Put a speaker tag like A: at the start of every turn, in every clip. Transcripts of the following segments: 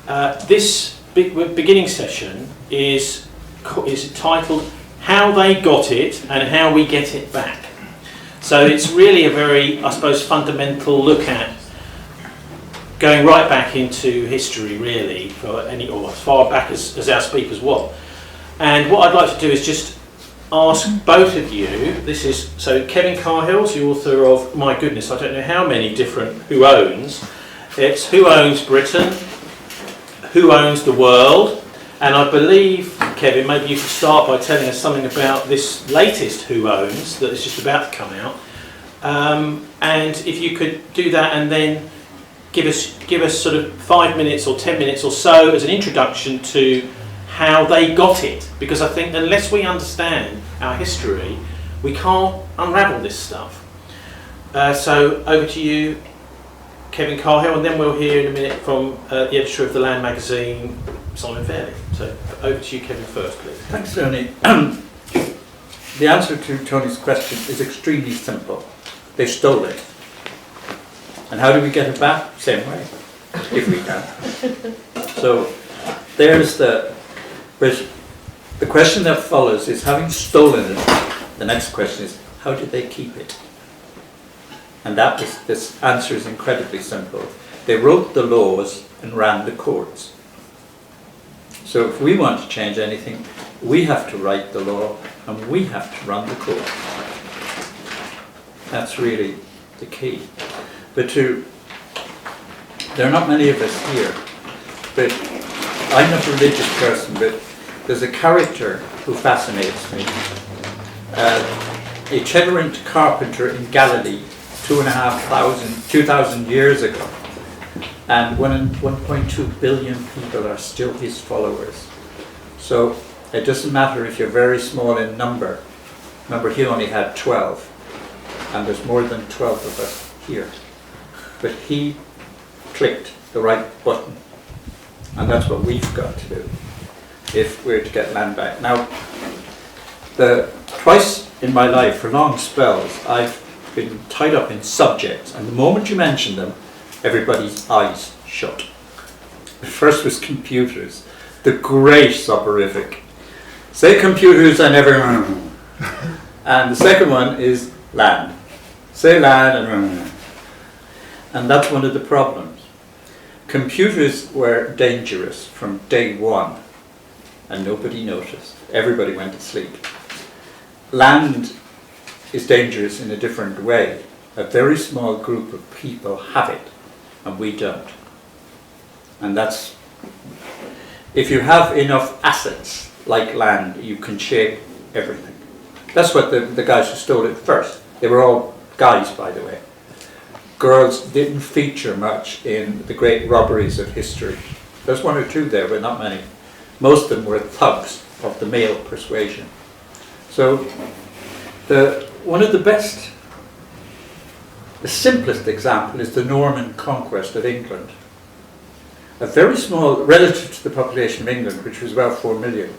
A: This beginning session is titled How They Got It and How We Get It Back. So it's really a very, I suppose, fundamental look at going right back into history, really, for any, or as far back as our speakers want. And what I'd like to do is just ask both of you, so Kevin Cahill's the author of, my goodness, I don't know how many different Who Owns. It's Who Owns Britain, Who Owns the World, and I believe, Kevin, maybe you could start by telling us something about this latest Who Owns that is just about to come out. And if you could do that and then give us sort of 5 minutes or 10 minutes or so as an introduction to how they got it, because I think unless we understand our history, we can't unravel this stuff. So over to you, Kevin Cahill, and then we'll hear in a minute from the editor of the Land magazine, Simon Fairlie. So over to you, Kevin, first, please.
B: Thanks, Tony. The answer to Tony's question is extremely simple. They stole it. And how do we get it back? Same way, if we can. So there's but the question that follows is, having stolen it, the next question is, how did they keep it? And this answer is incredibly simple. They wrote the laws and ran the courts. So if we want to change anything, we have to write the law and we have to run the court. That's really the key. But there are not many of us here, but I'm not a religious person, but there's a character who fascinates me. A itinerant carpenter in Galilee 2,000 years ago, and 1.2 billion people are still his followers. So it doesn't matter if you're very small in number. Remember, he only had 12, and there's more than 12 of us here. But he clicked the right button, and that's what we've got to do if we're to get land back. Now, twice in my life, for long spells, I've been tied up in subjects, and the moment you mention them, everybody's eyes shut. The first was computers, the great soporific. Say computers and everyone. And the second one is land. Say land and that's one of the problems. Computers were dangerous from day one, and nobody noticed. Everybody went to sleep. Land is dangerous in a different way. A very small group of people have it, and we don't. And that's, if you have enough assets like land, you can shape everything. That's what the guys who stole it first. They were all guys, by the way. Girls didn't feature much in the great robberies of history. There's one or two there, but not many. Most of them were thugs of the male persuasion. So one of the simplest example is the Norman Conquest of England. A very small, relative to the population of England, which was about 4 million,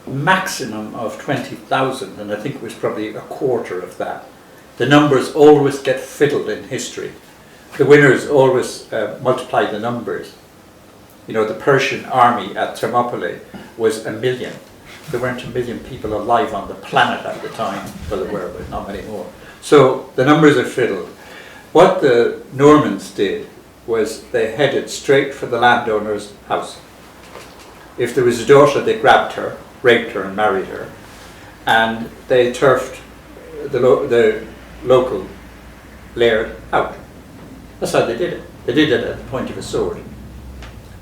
B: maximum of 20,000, and I think it was probably a quarter of that. The numbers always get fiddled in history. The winners always multiply the numbers. You know, the Persian army at Thermopylae was 1 million. There weren't 1 million people alive on the planet at the time. Well, there were, but not many more. So the numbers are fiddled. What the Normans did was they headed straight for the landowner's house. If there was a daughter, they grabbed her, raped her and married her. And they turfed the local laird out. That's how they did it. They did it at the point of a sword.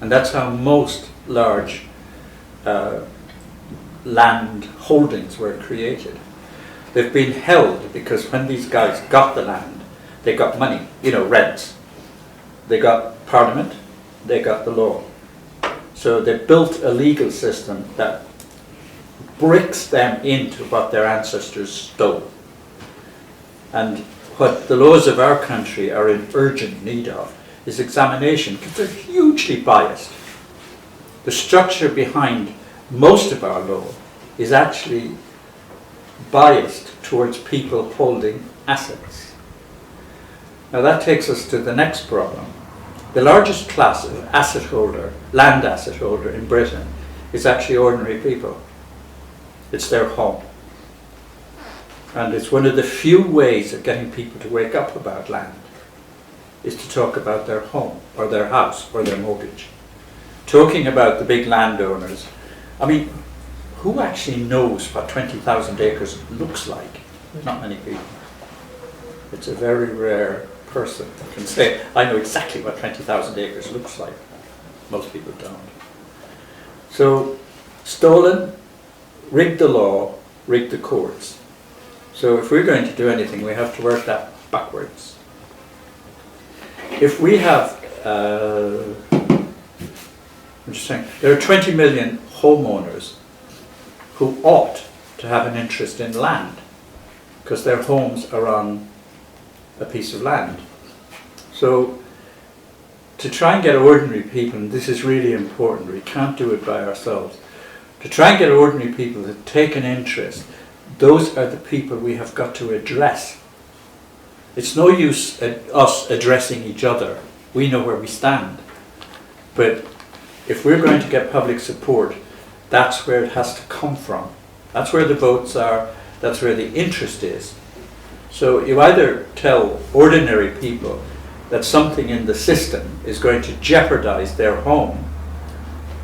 B: And that's how most large land holdings were created. They've been held because when these guys got the land, they got money, rents. They got parliament, they got the law. So they built a legal system that bricks them into what their ancestors stole. And what the laws of our country are in urgent need of is examination, because they're hugely biased. The structure behind most of our law is actually biased towards people holding assets. Now that takes us to the next problem. The largest class of asset holder, land asset holder in Britain, is actually ordinary people. It's their home. And it's one of the few ways of getting people to wake up about land, is to talk about their home, or their house, or their mortgage. Talking about the big landowners. I mean, who actually knows what 20,000 acres looks like? Not many people. It's a very rare person who can say, I know exactly what 20,000 acres looks like. Most people don't. So, stolen, rigged the law, rigged the courts. So if we're going to do anything, we have to work that backwards. If we have, I'm just saying, there are 20 million homeowners who ought to have an interest in land because their homes are on a piece of land. So to try and get ordinary people, and this is really important, we can't do it by ourselves, to try and get ordinary people to take an interest, those are the people we have got to address. It's no use us addressing each other. We know where we stand. But if we're going to get public support, that's where it has to come from. That's where the votes are, that's where the interest is. So you either tell ordinary people that something in the system is going to jeopardize their home,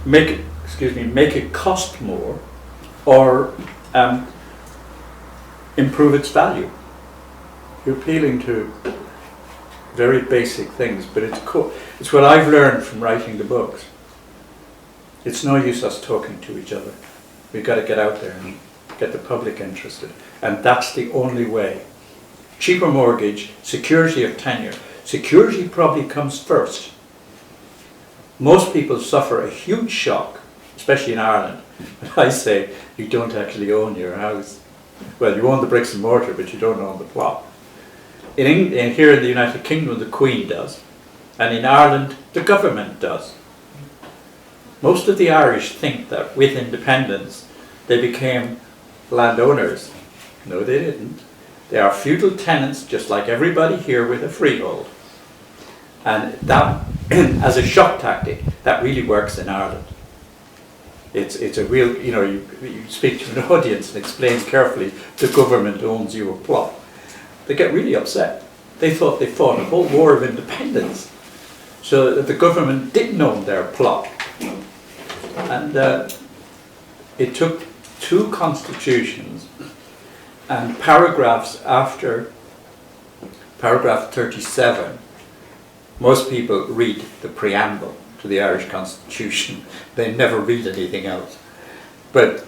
B: make it cost more, or improve its value. You're appealing to very basic things, but it's what I've learned from writing the books. It's no use us talking to each other. We've got to get out there and get the public interested. And that's the only way. Cheaper mortgage, security of tenure. Security probably comes first. Most people suffer a huge shock, especially in Ireland, when I say you don't actually own your house. Well, you own the bricks and mortar, but you don't own the plot. Here in the United Kingdom, the Queen does, and in Ireland, the government does. Most of the Irish think that with independence, they became landowners. No, they didn't. They are feudal tenants, just like everybody here with a freehold. And that, as a shock tactic, that really works in Ireland. It's a real, you speak to an audience and explain carefully, the government owns you a plot. They get really upset. They thought they fought a whole war of independence so that the government didn't own their plot. And it took 2 constitutions and paragraphs after paragraph 37. Most people read the preamble to the Irish Constitution. They never read anything else. But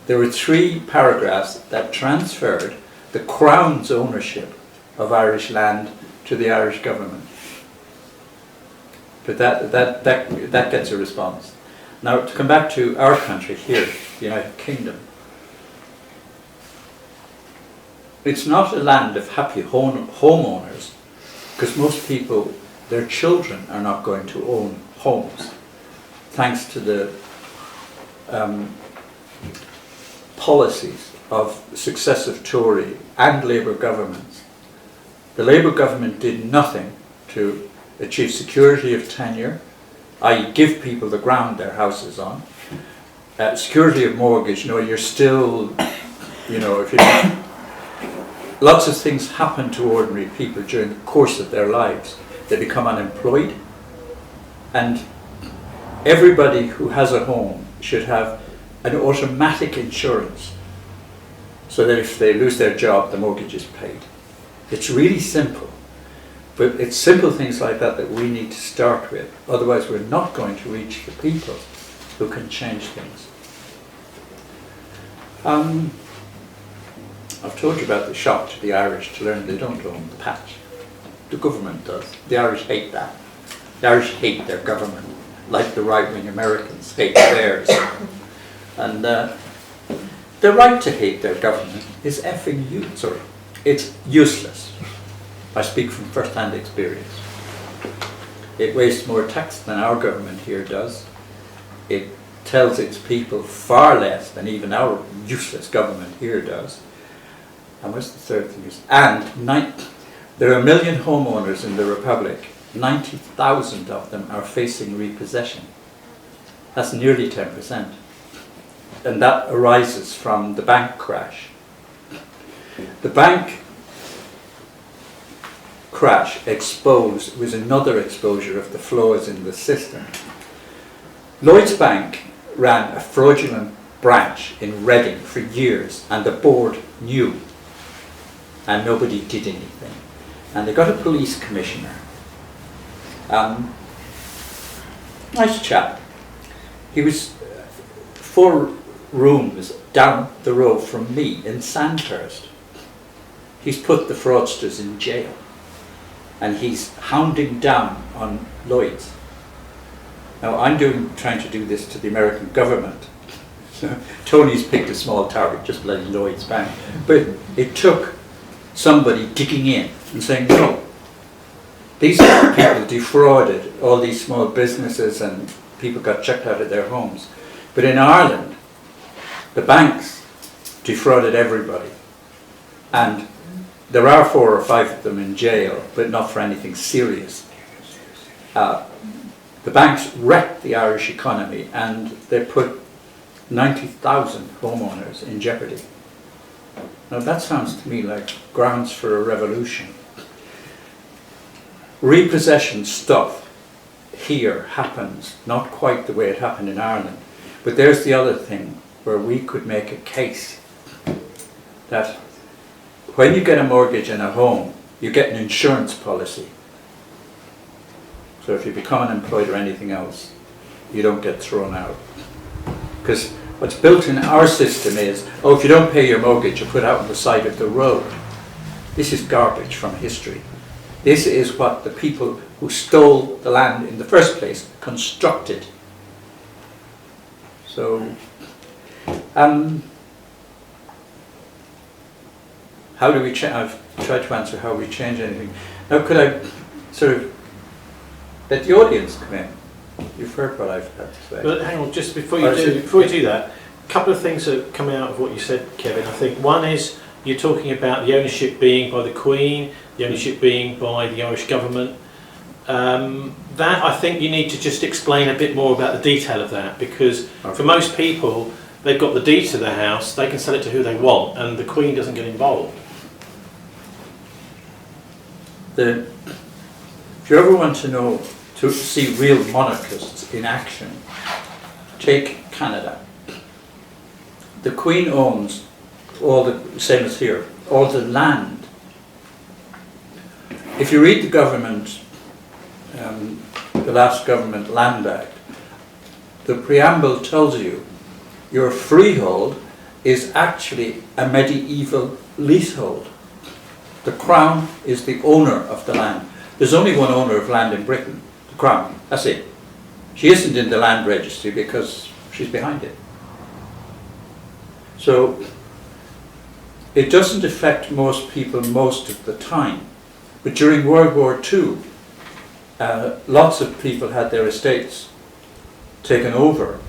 B: there were 3 paragraphs that transferred the Crown's ownership of Irish land to the Irish government. But that gets a response. Now, to come back to our country here, the United Kingdom, it's not a land of happy homeowners, because most people, their children are not going to own homes, thanks to the policies of successive Tory and Labour governments. The Labour government did nothing to achieve security of tenure, i.e. give people the ground their house is on. Security of mortgage, you're still, if you lots of things happen to ordinary people during the course of their lives. They become unemployed, and everybody who has a home should have an automatic insurance so that if they lose their job, the mortgage is paid. It's really simple, but it's simple things like that that we need to start with. Otherwise, we're not going to reach the people who can change things. I've told you about the shock to the Irish to learn they don't own the patch. The government does. The Irish hate that. The Irish hate their government, like the right-wing Americans hate theirs. And the right to hate their government is it's useless. I speak from first-hand experience. It wastes more tax than our government here does. It tells its people far less than even our useless government here does. And what's the third thing is? And there are 1 million homeowners in the Republic, 90,000 of them are facing repossession. That's nearly 10%. And that arises from the bank crash. The bank crash was another exposure of the flaws in the system. Lloyds Bank ran a fraudulent branch in Reading for years, and the board knew, and nobody did anything. And they got a police commissioner, nice chap. He was 4 rooms down the road from me in Sandhurst. He's put the fraudsters in jail, and he's hounding down on Lloyds. Now I'm trying to do this to the American government. Tony's picked a small target, just like Lloyds Bank. But it took somebody digging in and saying, no, these people defrauded all these small businesses and people got chucked out of their homes. But in Ireland, the banks defrauded everybody. And there are 4 or 5 of them in jail, but not for anything serious. The banks wrecked the Irish economy, and they put 90,000 homeowners in jeopardy. Now that sounds to me like grounds for a revolution. Repossession stuff here happens not quite the way it happened in Ireland, but there's the other thing where we could make a case that when you get a mortgage in a home, you get an insurance policy. So if you become unemployed or anything else, you don't get thrown out. Because what's built in our system is, oh, if you don't pay your mortgage, you're put out on the side of the road. This is garbage from history. This is what the people who stole the land in the first place constructed. So, how do we change? I've tried to answer how we change anything. Now, could I sort of let the audience come in? You've heard what I've had to say.
A: But hang on, just before you do that, a couple of things are coming out of what you said, Kevin. I think one is you're talking about the ownership being by the Queen, the ownership being by the Irish government. That I think you need to just explain a bit more about the detail of that, because for most people, they've got the deed to the house, they can sell it to who they want, and the Queen doesn't get involved.
B: If you ever want to see real monarchists in action, take Canada. The Queen owns all the, same as here, all the land. If you read the government, the last government Land Act, the preamble tells you your freehold is actually a medieval leasehold. The Crown is the owner of the land. There's only one owner of land in Britain, the Crown, that's it. She isn't in the land registry because she's behind it. So it doesn't affect most people most of the time. But during World War II, lots of people had their estates taken over.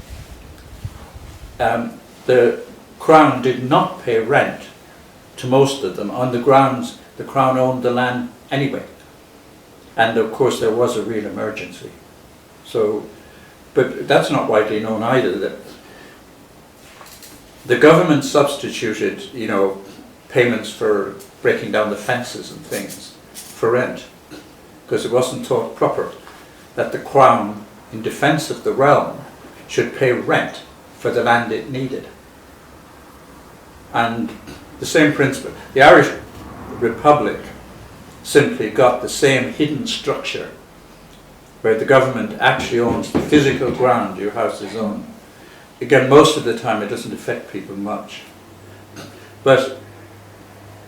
B: The Crown did not pay rent to most of them on the grounds the Crown owned the land anyway. And of course there was a real emergency. So, but that's not widely known either, that the government substituted, payments for breaking down the fences and things for rent, because it wasn't thought proper that the Crown, in defence of the realm, should pay rent for the land it needed. And the same principle, the Irish Republic simply got the same hidden structure where the government actually owns the physical ground your house is on. Again, most of the time it doesn't affect people much. But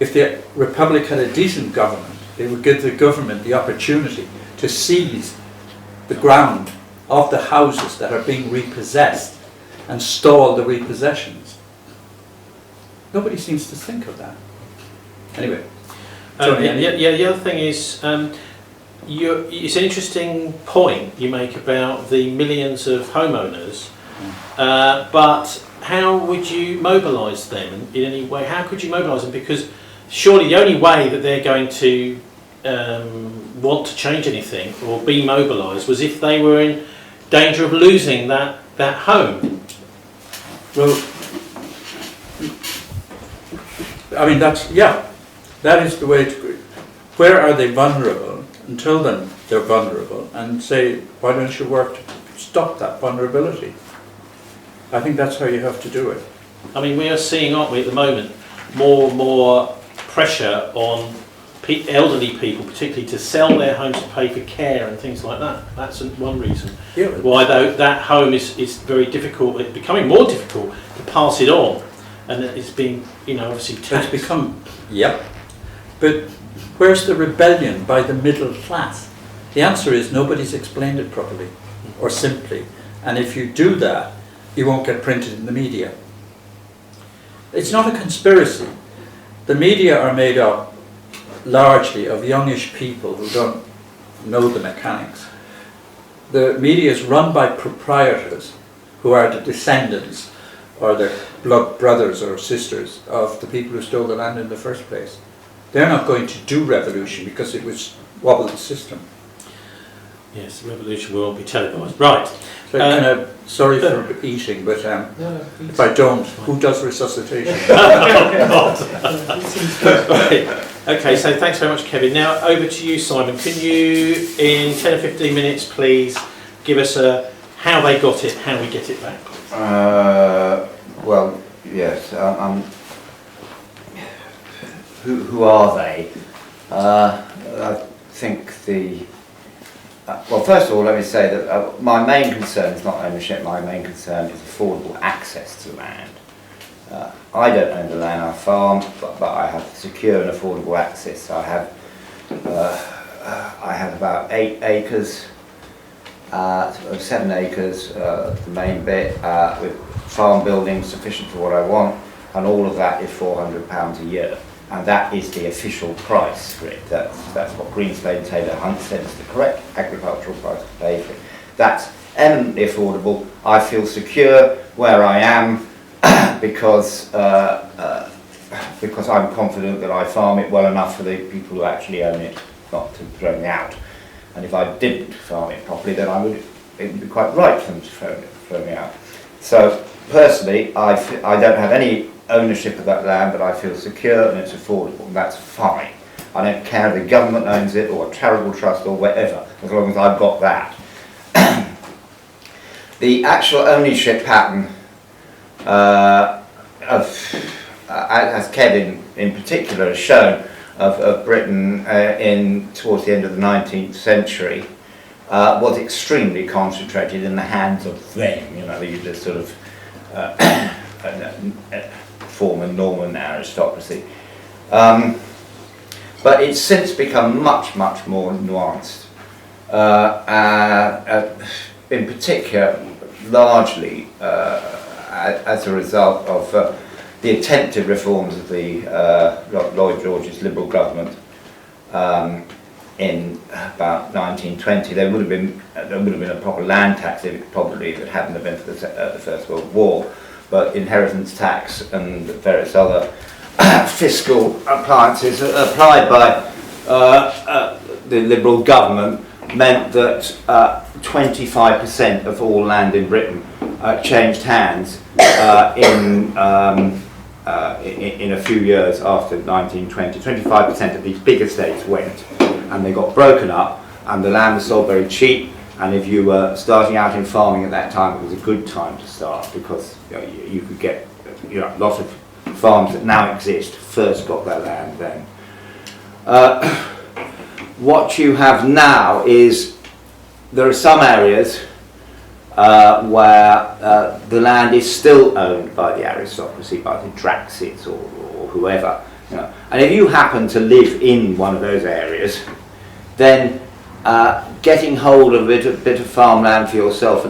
B: if the Republic had a decent government, it would give the government the opportunity to seize the ground of the houses that are being repossessed and stall the repossessions. Nobody seems to think of that. Anyway.
A: The other thing is, it's an interesting point you make about the millions of homeowners, but how would you mobilise them in any way? How could you mobilise them? Because surely the only way that they're going to want to change anything or be mobilised was if they were in danger of losing that home.
B: Well, I mean, that is the way to. Where are they vulnerable? And tell them they're vulnerable and say, why don't you work to stop that vulnerability? I think that's how you have to do it.
A: I mean, we are seeing, aren't we, at the moment, more and more pressure on elderly people, particularly, to sell their homes to pay for care and things like that. That's one reason why that home is very difficult. It's becoming more difficult to pass it on, and it's being, obviously taxed.
B: It's become, but where's the rebellion by the middle class? The answer is nobody's explained it properly or simply, and if you do that, you won't get printed in the media. It's not a conspiracy. The media are made up largely of youngish people who don't know the mechanics. The media is run by proprietors who are the descendants or the blood brothers or sisters of the people who stole the land in the first place. They're not going to do revolution because it was wobble the system.
A: Yes, the revolution will be televised. Right.
B: So sorry for eating, but if I don't, who does resuscitation?
A: Right. Okay, so thanks very much, Kevin. Now over to you, Simon. Can you, in 10 or 15 minutes, please give us how they got it, how we get it back?
C: Well, yes. Who are they? I think well, first of all, let me say that my main concern is not ownership. My main concern is affordable access to land. I don't own the land I farm, but I have secure and affordable access. I have about 8 acres, 7 acres, the main bit, with farm buildings sufficient for what I want, and all of that is £400 a year. And that is the official price for it. That's what Greenslade Taylor Hunt said is the correct agricultural price to pay for it. That's eminently affordable. I feel secure where I am because I'm confident that I farm it well enough for the people who actually own it not to throw me out. And if I didn't farm it properly, then it would be quite right for them to throw me out. So personally, I don't have any ownership of that land, but I feel secure and it's affordable, and that's fine. I don't care if the government owns it or a charitable trust or whatever, as long as I've got that. The actual ownership pattern as Kevin in particular has shown, of Britain towards the end of the 19th century was extremely concentrated in the hands of them, the sort of former Norman aristocracy. But it's since become much, much more nuanced. In particular, largely as a result of the attempted reforms of the Lloyd George's Liberal government in about 1920. There would have been a proper land tax if it hadn't been for the First World War. But inheritance tax and various other fiscal appliances applied by the Liberal government meant that 25% of all land in Britain changed hands in a few years after 1920. 25% of these big estates went, and they got broken up, and the land was sold very cheap. And if you were starting out in farming at that time, it was a good time to start because you could get lots of farms that now exist first got their land then. What you have now is there are some areas where the land is still owned by the aristocracy, by the Draxits or whoever. And if you happen to live in one of those areas, then getting hold of a bit of farmland for yourself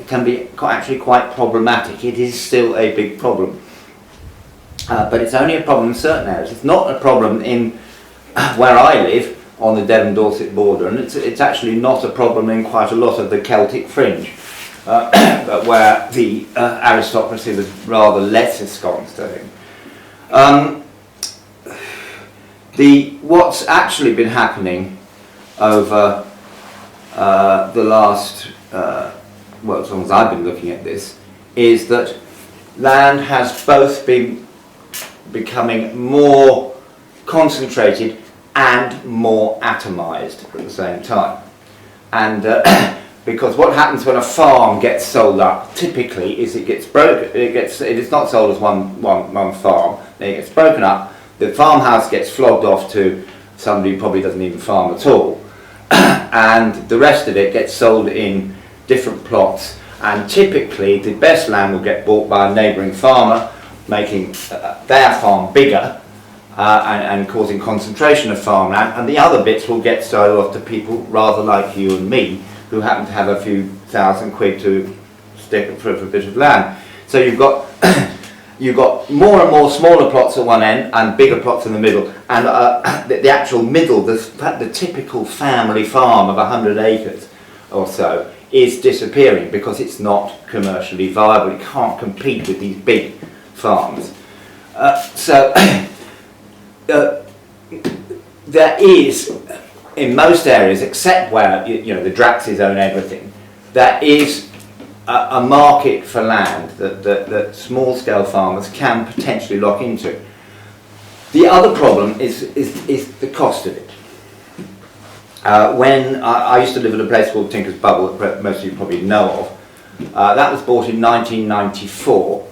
C: can be actually quite problematic. It is still a big problem, but it's only a problem in certain areas. It's not a problem in where I live on the Devon-Dorset border, and it's actually not a problem in quite a lot of the Celtic fringe, but where the aristocracy was rather less ensconced, I think. What's actually been happening over the last, well, as long as I've been looking at this, is that land has both been becoming more concentrated and more atomized at the same time. And because what happens when a farm gets sold up, typically, is it gets broken. It is not sold as one farm. Then it gets broken up. The farmhouse gets flogged off to somebody who probably doesn't even farm at all, and the rest of it gets sold in different plots. And typically, the best land will get bought by a neighbouring farmer, making their farm bigger and causing concentration of farmland, and the other bits will get sold off to people rather like you and me, who happen to have a few £1,000 to stick for a bit of land. So you've got you've got more and more smaller plots at one end and bigger plots in the middle, and the actual middle, the typical family farm of 100 acres or so, is disappearing because it's not commercially viable. It can't compete with these big farms. There is, in most areas, except where the Draxes own everything, there is a market for land that small-scale farmers can potentially lock into. The other problem is the cost of it. When I used to live at a place called Tinker's Bubble, that most of you probably know of, that was bought in 1994,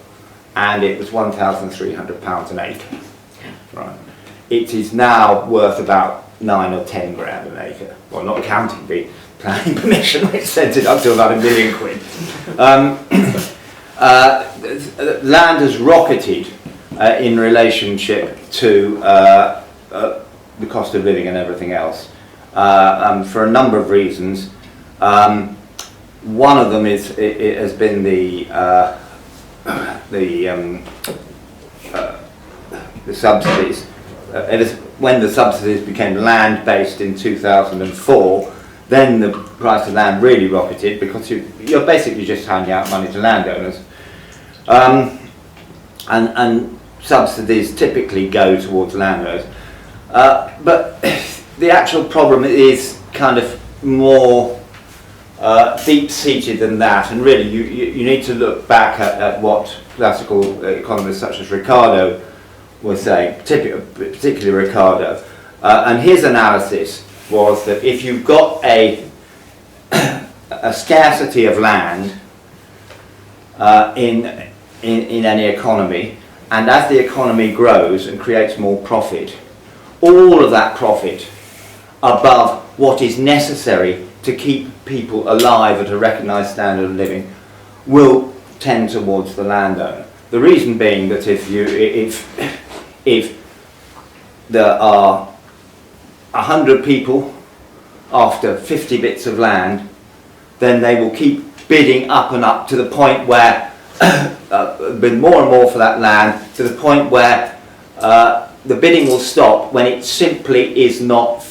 C: and it was £1,300 an acre. Right. It is now worth about 9 or 10 grand an acre. Well, not counting the planning permission, which sent it up to about £1 million. Land has rocketed in relationship to the cost of living and everything else, for a number of reasons. One of them has been the subsidies. When the subsidies became land-based in 2004, then the price of land really rocketed, because you're basically just handing out money to landowners. And subsidies typically go towards landowners. But the actual problem is kind of more deep-seated than that, and really you need to look back at what classical economists such as Ricardo was saying, particularly Ricardo. And his analysis was that if you've got a scarcity of land in any economy, and as the economy grows and creates more profit, all of that profit above what is necessary to keep people alive at a recognised standard of living will tend towards the landowner. The reason being that if there are 100 people after 50 bits of land, then they will keep bidding up and up to the point where bid more and more for that land, to the point where the bidding will stop when it simply is not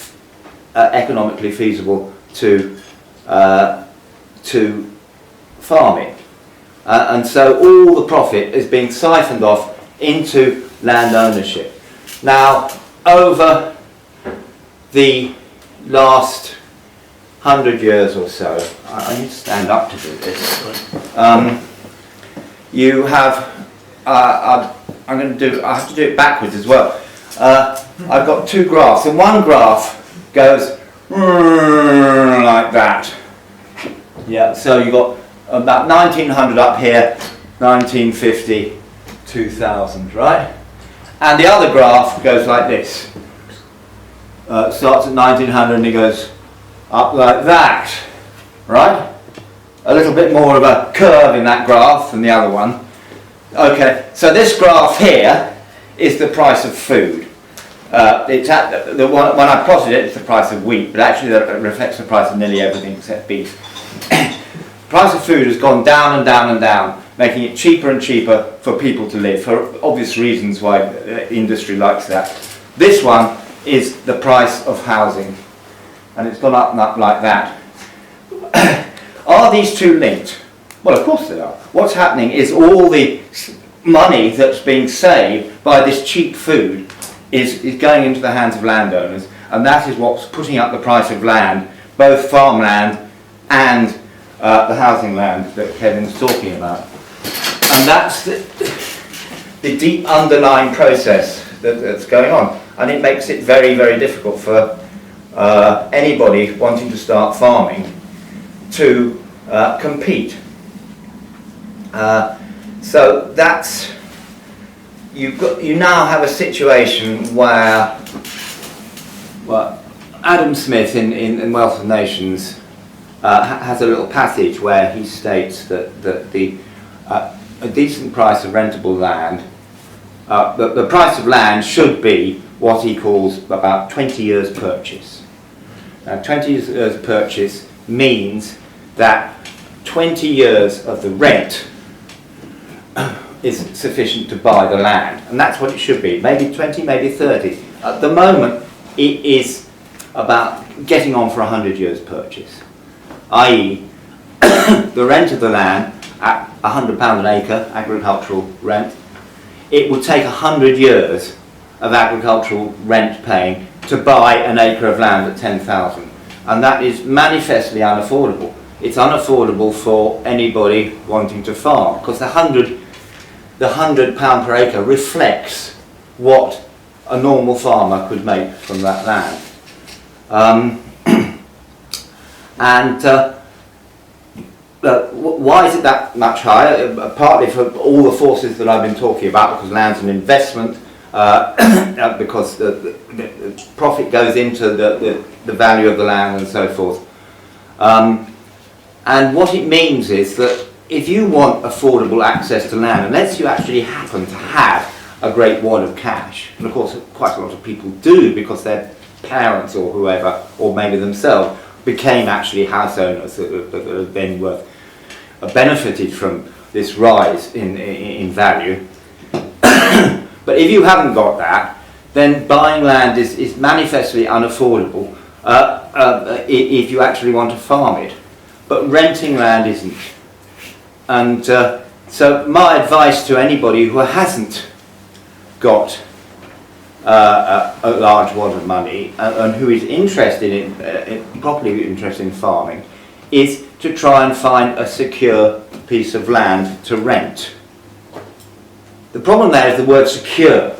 C: economically feasible to farm it. And so all the profit is being siphoned off into land ownership. Now, over the last 100 years or so, I need to stand up to do this. You have, I have to do it backwards as well. I've got two graphs, and one graph goes like that. Yeah, so you've got about 1900 up here, 1950, 2000, right? And the other graph goes like this. Starts at 1900 and it goes up like that, right? A little bit more of a curve in that graph than the other one. Okay, so this graph here is the price of food. It's at when I plotted it, it's the price of wheat, but actually that reflects the price of nearly everything except beef. The price of food has gone down and down and down, making it cheaper and cheaper for people to live, for obvious reasons why industry likes that. This one is the price of housing, and it's gone up and up like that. Are these two linked? Well, of course they are. What's happening is all the money that's being saved by this cheap food is going into the hands of landowners, and that is what's putting up the price of land, both farmland and the housing land that Kevin's talking about. And that's the deep underlying process that's going on, and it makes it very, very difficult for anybody wanting to start farming to compete. So that's, you now have a situation where, well, Adam Smith in Wealth of Nations has a little passage where he states that a decent price of rentable land, the price of land should be what he calls about 20 years purchase. Now 20 years purchase means that 20 years of the rent is sufficient to buy the land, and that's what it should be, maybe 20, maybe 30. At the moment it is about getting on for 100 years purchase, i.e. the rent of the land at £100 an acre, agricultural rent, it would take 100 years of agricultural rent paying to buy an acre of land at 10,000, and that is manifestly unaffordable. It's unaffordable for anybody wanting to farm, because the £100 per acre reflects what a normal farmer could make from that land. Why is it that much higher? Partly for all the forces that I've been talking about, because land's an investment, because the profit goes into the value of the land and so forth. And what it means is that if you want affordable access to land, unless you actually happen to have a great wad of cash, and of course quite a lot of people do because their parents or whoever, or maybe themselves, became actually house owners that have then benefited from this rise in value. But if you haven't got that, then buying land is manifestly unaffordable if you actually want to farm it. But renting land isn't. And so my advice to anybody who hasn't got a large wad of money and who is interested properly interested in farming, is to try and find a secure piece of land to rent. The problem there is the word secure,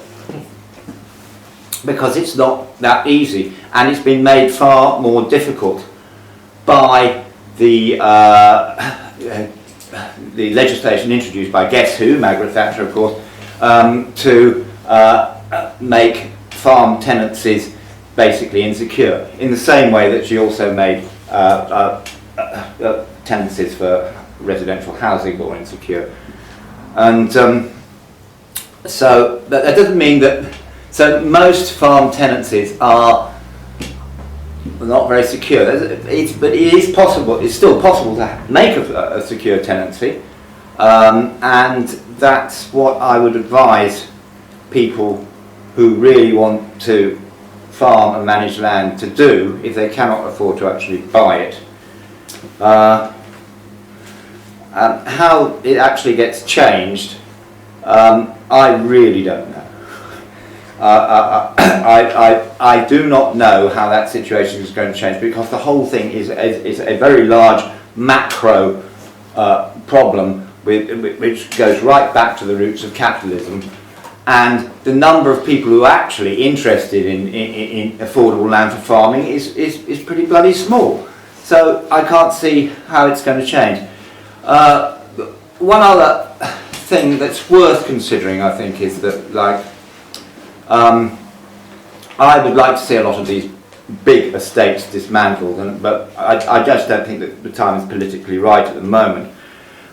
C: because it's not that easy, and it's been made far more difficult by the legislation introduced by guess who, Margaret Thatcher of course, to make farm tenancies basically insecure, in the same way that she also made tenancies for residential housing more insecure. And so that doesn't mean that, so most farm tenancies are not very secure. But it is possible, it's still possible to make a secure tenancy, and that's what I would advise people who really want to farm and manage land to do if they cannot afford to actually buy it. How it actually gets changed, I really don't know. I do not know how that situation is going to change, because the whole thing is a very large macro problem which goes right back to the roots of capitalism, and the number of people who are actually interested in affordable land for farming is pretty bloody small. So I can't see how it's going to change. One other thing that's worth considering, I think, is that, like, I would like to see a lot of these big estates dismantled, but I just don't think that the time is politically right at the moment.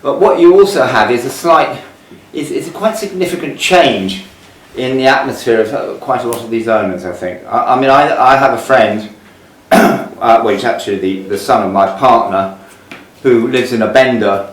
C: But what you also have is a quite significant change in the atmosphere of quite a lot of these owners, I think. I mean, I have a friend, well, he's actually the son of my partner, who lives in a bender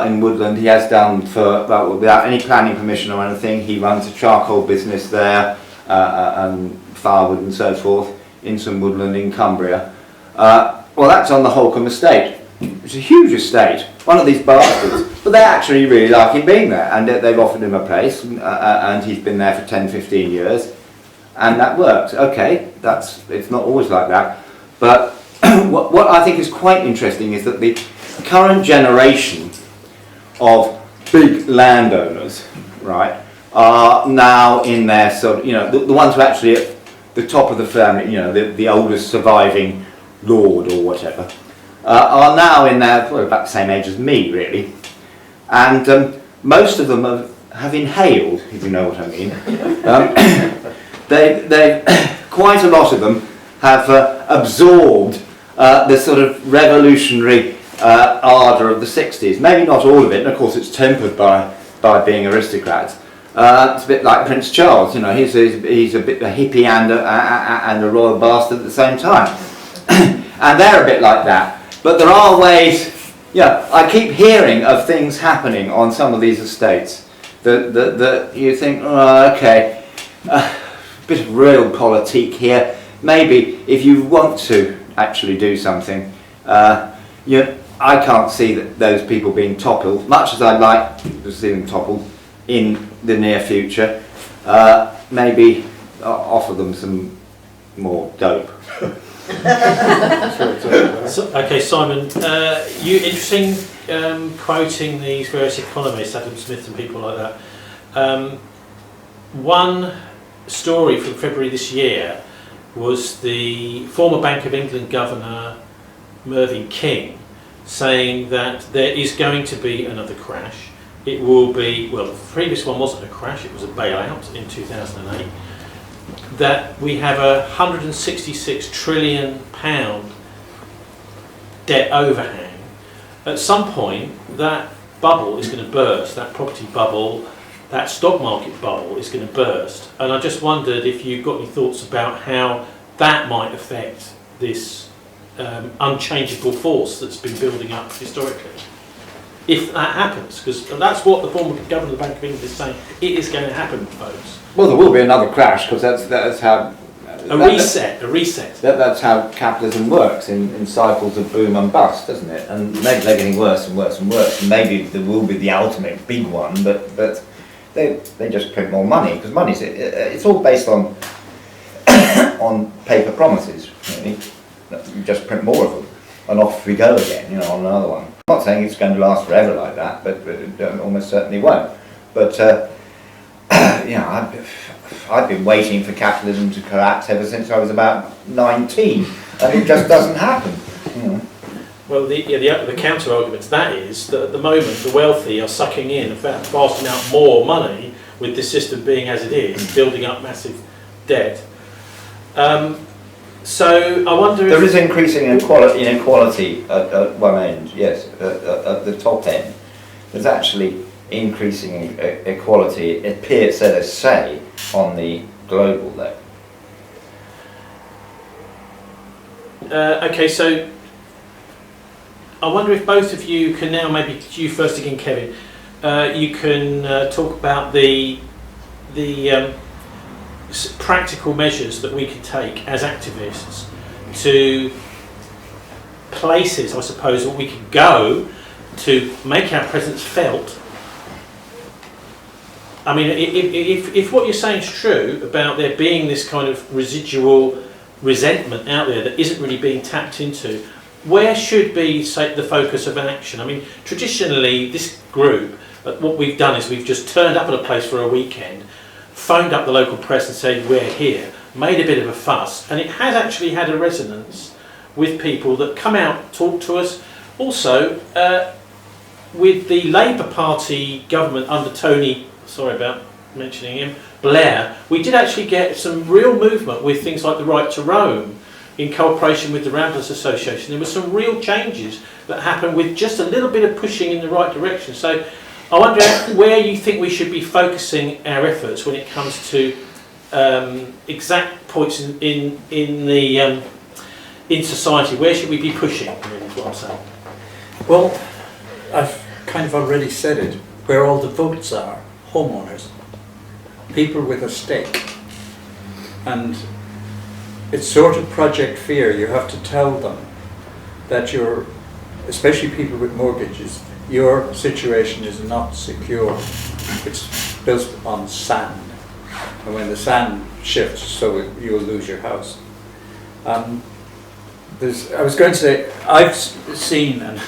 C: in Woodland. He has done for, well, without any planning permission or anything. He runs a charcoal business there, and firewood and so forth, in some woodland in Cumbria. Well, that's on the Holcombe estate. It's a huge estate, one of these bastards, but they actually really like him being there, and they've offered him a place, and he's been there for 10-15 years, and that works. Okay, it's not always like that, but what I think is quite interesting is that the current generation of big landowners, right, are now in their sort of, the ones who are actually at the top of the family, the oldest surviving lord or whatever, are now in their, about the same age as me, really. And most of them have inhaled, if you know what I mean. They quite a lot of them have absorbed the sort of revolutionary ardour of the 60s. Maybe not all of it, and of course it's tempered by being aristocrats. It's a bit like Prince Charles, he's a bit a hippie and a royal bastard at the same time. And they're a bit like that. But there are ways, I keep hearing of things happening on some of these estates that you think, oh, okay, a bit of real politique here. Maybe if you want to actually do something, I can't see that those people being toppled, much as I'd like to see them toppled in the near future. Maybe offer them some more dope.
A: Okay, Simon, you interesting quoting these various economists, Adam Smith and people like that. One story from February this year was the former Bank of England governor Mervyn King saying that there is going to be another crash. It will be, well, the previous one wasn't a crash, it was a bailout in 2008. That we have a £166 trillion debt overhang. At some point, that bubble is going to burst, that property bubble, that stock market bubble is going to burst. And I just wondered if you've got any thoughts about how that might affect this unchangeable force that's been building up historically. If that happens, because that's what the former governor of the Bank of England is saying, it is going to happen, folks.
C: Well, there will be another crash, because that's how...
A: A reset.
C: That's how capitalism works, in cycles of boom and bust, doesn't it? And maybe they're getting worse and worse and worse, and maybe there will be the ultimate big one, but they just print more money, because money's it's all based on on paper promises, really. You just print more of them, and off we go again, on another one. I'm not saying it's going to last forever like that, but it almost certainly won't. But I've been waiting for capitalism to collapse ever since I was about 19, and it just doesn't happen.
A: Well, the counter argument to that is that at the moment the wealthy are sucking in vast amount more money with the system being as it is, building up massive debt. So I wonder if...
C: There is increasing inequality at one end, yes, at the top end. There's actually increasing equality, it appears, so they say, on the global level.
A: Okay, so I wonder if both of you can now, maybe you first again, Kevin, you can talk about the practical measures that we can take as activists to places, I suppose, where we can go to make our presence felt. I mean, if what you're saying is true about there being this kind of residual resentment out there that isn't really being tapped into, where should be, say, the focus of action? I mean, traditionally, this group, what we've done is we've just turned up at a place for a weekend, phoned up the local press and said, we're here, made a bit of a fuss, and it has actually had a resonance with people that come out, talk to us. Also, with the Labour Party government under Tony, sorry about mentioning him, Blair, we did actually get some real movement with things like the Right to Roam in cooperation with the Ramblers Association. There were some real changes that happened with just a little bit of pushing in the right direction. So I wonder where you think we should be focusing our efforts when it comes to exact points in society. Where should we be pushing, really, is what I'm saying.
B: Well, I've kind of already said it. Where all the votes are, homeowners, people with a stake. And it's sort of Project Fear. You have to tell them that especially people with mortgages, your situation is not secure. It's built on sand. and when the sand shifts, so you'll lose your house. I was going to say, I've seen, and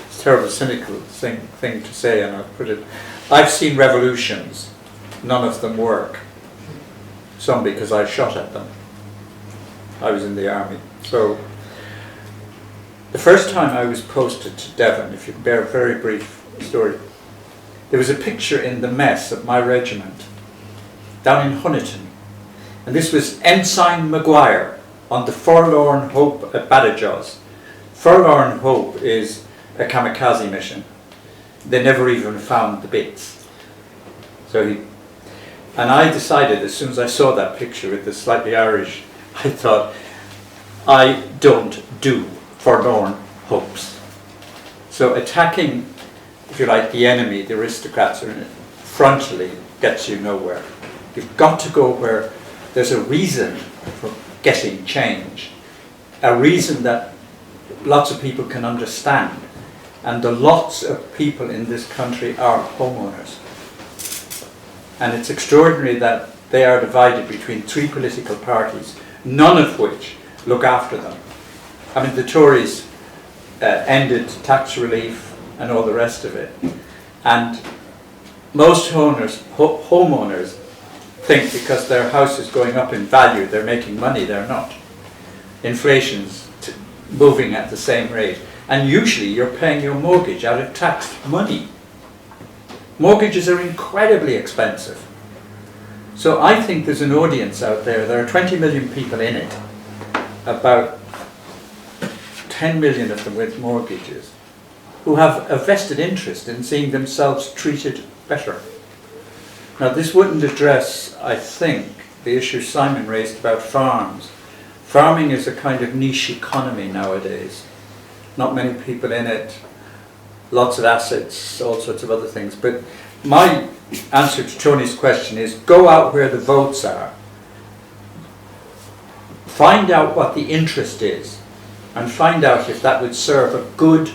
B: it's a terrible cynical thing to say, and I'll put it, I've seen revolutions, none of them work. Some because I shot at them. I was in the army. So the first time I was posted to Devon, if you can bear a very brief story, there was a picture in the mess of my regiment down in Honiton. And this was Ensign Maguire on the Forlorn Hope at Badajoz. Forlorn Hope is a kamikaze mission. They never even found the bits. And I decided, as soon as I saw that picture with the slightly Irish, I thought, I don't do forlorn hopes. So attacking, if you like, the enemy, the aristocrats, frontally gets you nowhere. You've got to go where there's a reason for getting change, a reason that lots of people can understand. And the lots of people in this country are homeowners. And it's extraordinary that they are divided between three political parties, none of which look after them. I mean, the Tories ended tax relief and all the rest of it. And most homeowners think because their house is going up in value, they're making money. They're not. Inflation's moving at the same rate. And usually you're paying your mortgage out of taxed money. Mortgages are incredibly expensive. So I think there's an audience out there are 20 million people in it, about 10 million of them with mortgages, who have a vested interest in seeing themselves treated better. Now this wouldn't address, I think, the issue Simon raised about farms. Farming is a kind of niche economy nowadays. Not many people in it, lots of assets, all sorts of other things. But my answer to Tony's question is go out where the votes are, find out what the interest is, and find out if that would serve a good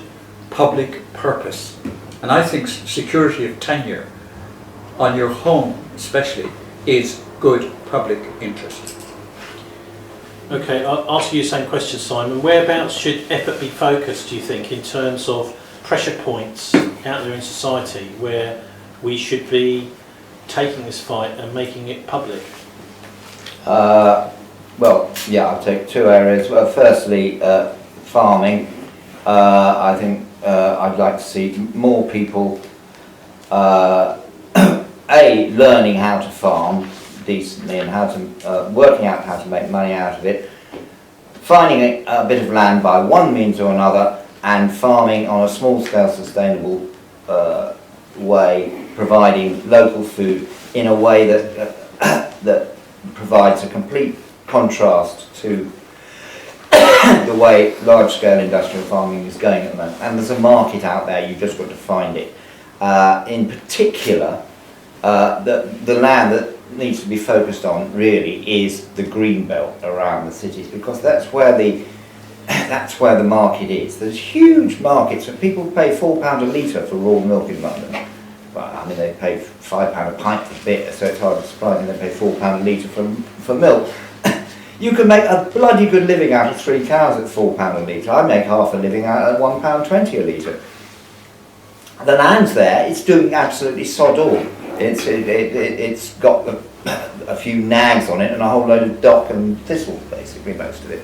B: public purpose. And I think security of tenure on your home especially is good public interest.
A: Okay, I'll ask you the same question, Simon. Whereabouts should effort be focused, do you think, in terms of pressure points out there in society where we should be taking this fight and making it public?
C: Well, yeah, I'll take two areas. Well, firstly, farming. I think I'd like to see more people learning how to farm decently and how to working out how to make money out of it, finding a bit of land by one means or another, and farming on a small-scale, sustainable way, providing local food in a way that provides a complete contrast to the way large-scale industrial farming is going at the moment. And there's a market out there, you've just got to find it. In particular, the land that needs to be focused on really is the green belt around the cities, because that's where the market is. There's huge markets, and people pay £4 a litre for raw milk in London. Well, I mean, they pay £5 a pint for bitter, so it's hardly surprising they pay £4 a litre for milk. You can make a bloody good living out of 3 cows at £4 a litre. I make half a living out at £1.20 a litre. The land's there, it's doing absolutely sod all. It's got a few nags on it and a whole load of dock and thistle, basically, most of it.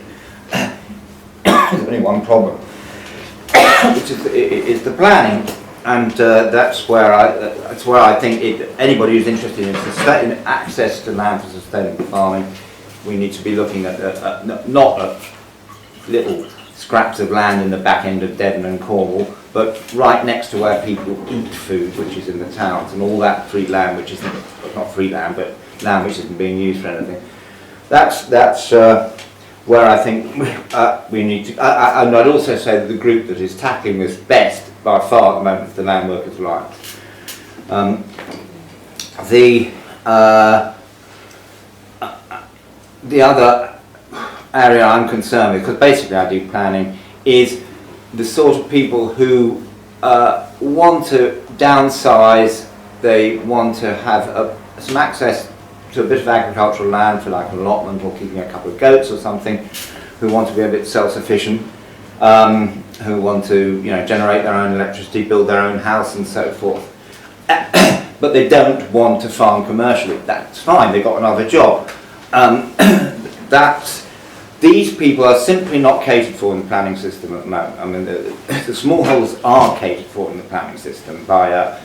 C: There's only one problem, which is the planning, and that's where I think anybody who's interested in access to land for sustainable farming, we need to be looking at not at little scraps of land in the back end of Devon and Cornwall, but right next to where people eat food, which is in the towns, and all that free land, which isn't, not free land, but land which isn't being used for anything. That's where I think we need to, and I'd also say that the group that is tackling this best by far at the moment is the Land Workers Alliance. The other area I'm concerned with, because basically I do planning, is the sort of people who want to downsize, they want to have some access to a bit of agricultural land for like an allotment or keeping a couple of goats or something, who want to be a bit self-sufficient, who want to, you know, generate their own electricity, build their own house and so forth. But they don't want to farm commercially. That's fine, they've got another job. These people are simply not catered for in the planning system at the moment. I mean, the smallholders are catered for in the planning system by a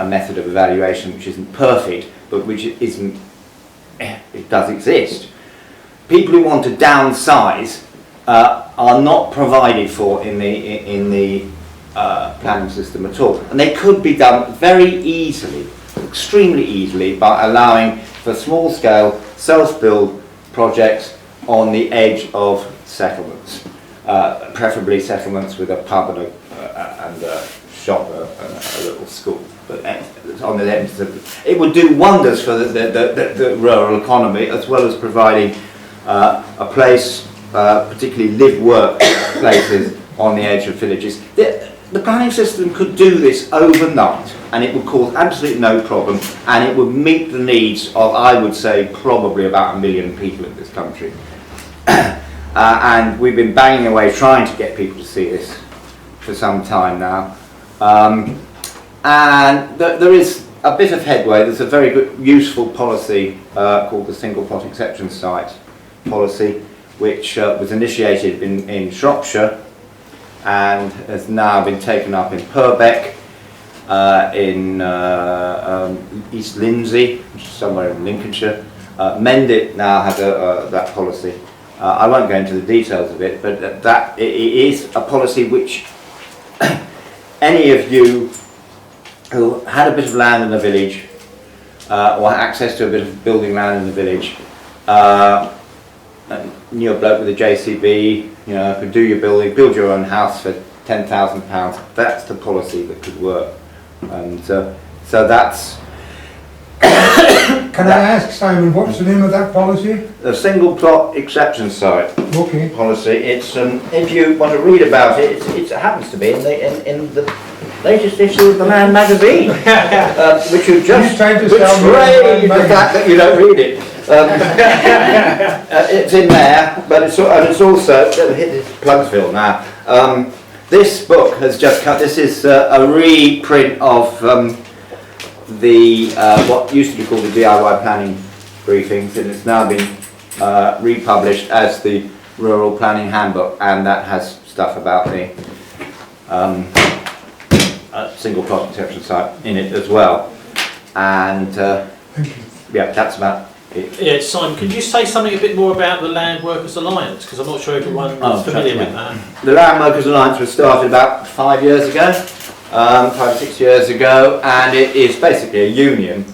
C: method of evaluation which isn't perfect, but which isn't, it does exist. People who want to downsize are not provided for in the planning system at all, and they could be done very easily, extremely easily, by allowing for small-scale self-build projects on the edge of settlements, preferably settlements with a pub and a shop and a little school. But on the edge, it would do wonders for the rural economy, as well as providing a place, particularly live-work places on the edge of villages. The planning system could do this overnight, and it would cause absolutely no problem, and it would meet the needs of, I would say, probably about 1 million people in this country. And we've been banging away trying to get people to see this for some time now. And there is a bit of headway. There's a very good, useful policy called the Single Plot Exception Site policy, which was initiated in Shropshire and has now been taken up in Purbeck, in East Lindsey, which is somewhere in Lincolnshire. Mendip now has that policy. I won't go into the details of it, but it is a policy which any of you who had a bit of land in a village or access to a bit of building land in the village, knew a bloke with a JCB, you know, could do your building, build your own house for £10,000. That's the policy that could work, and so that's.
D: Can I ask, Simon, what's the name of that policy?
C: The Single Plot Exception Site policy. It's if you want to read about it, it happens to be in the latest issue of the Land magazine, which you just betrayed the fact that you don't read it. It's in there, but it's also hit this Plugsville now. This book has just cut. This is a reprint of the what used to be called the DIY planning briefings, and it's now been republished as the Rural Planning Handbook, and that has stuff about the single plot exception site in it as well. And yeah, that's about it.
A: Yeah, Simon, could you say something a bit more about the Land Workers Alliance? Because I'm not sure everyone is familiar with that.
C: The Land Workers Alliance was started about 5 years ago. 5 or 6 years ago, and it is basically a union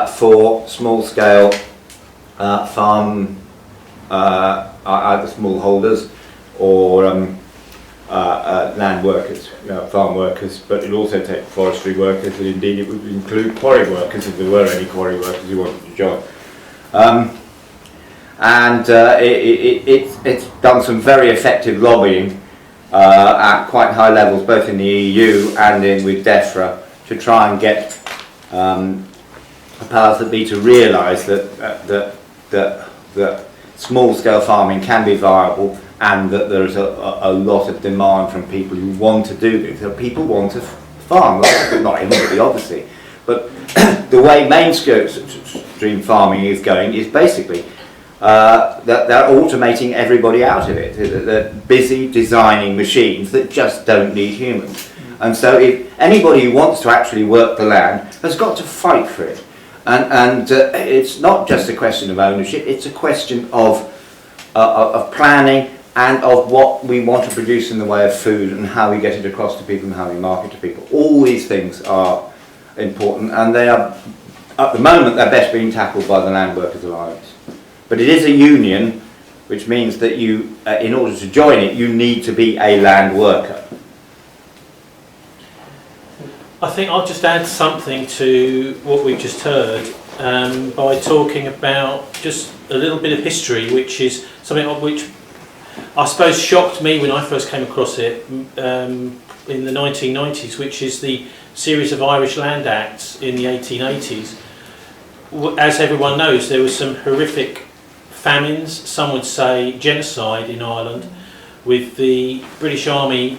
C: for small-scale farm, either smallholders or land workers, farm workers, but it also takes forestry workers, and indeed it would include quarry workers if there were any quarry workers who wanted to join. It's done some very effective lobbying at quite high levels, both in the EU and with DEFRA, to try and get the powers that be to realise that small-scale farming can be viable, and that there is a lot of demand from people who want to do this. So people want to farm, not everybody obviously, but the way mainstream farming is going is basically that they're automating everybody out of it. They're busy designing machines that just don't need humans. And so if anybody who wants to actually work the land has got to fight for it. And it's not just a question of ownership, it's a question of planning and of what we want to produce in the way of food and how we get it across to people and how we market to people. All these things are important, and they are, at the moment, they're best being tackled by the Land Workers Alliance. But it is a union, which means that you, in order to join it, you need to be a land worker.
A: I think I'll just add something to what we've just heard by talking about just a little bit of history, which is something which I suppose shocked me when I first came across it in the 1990s, which is the series of Irish Land Acts in the 1880s, as everyone knows, there were some horrific famines, some would say genocide in Ireland, with the British Army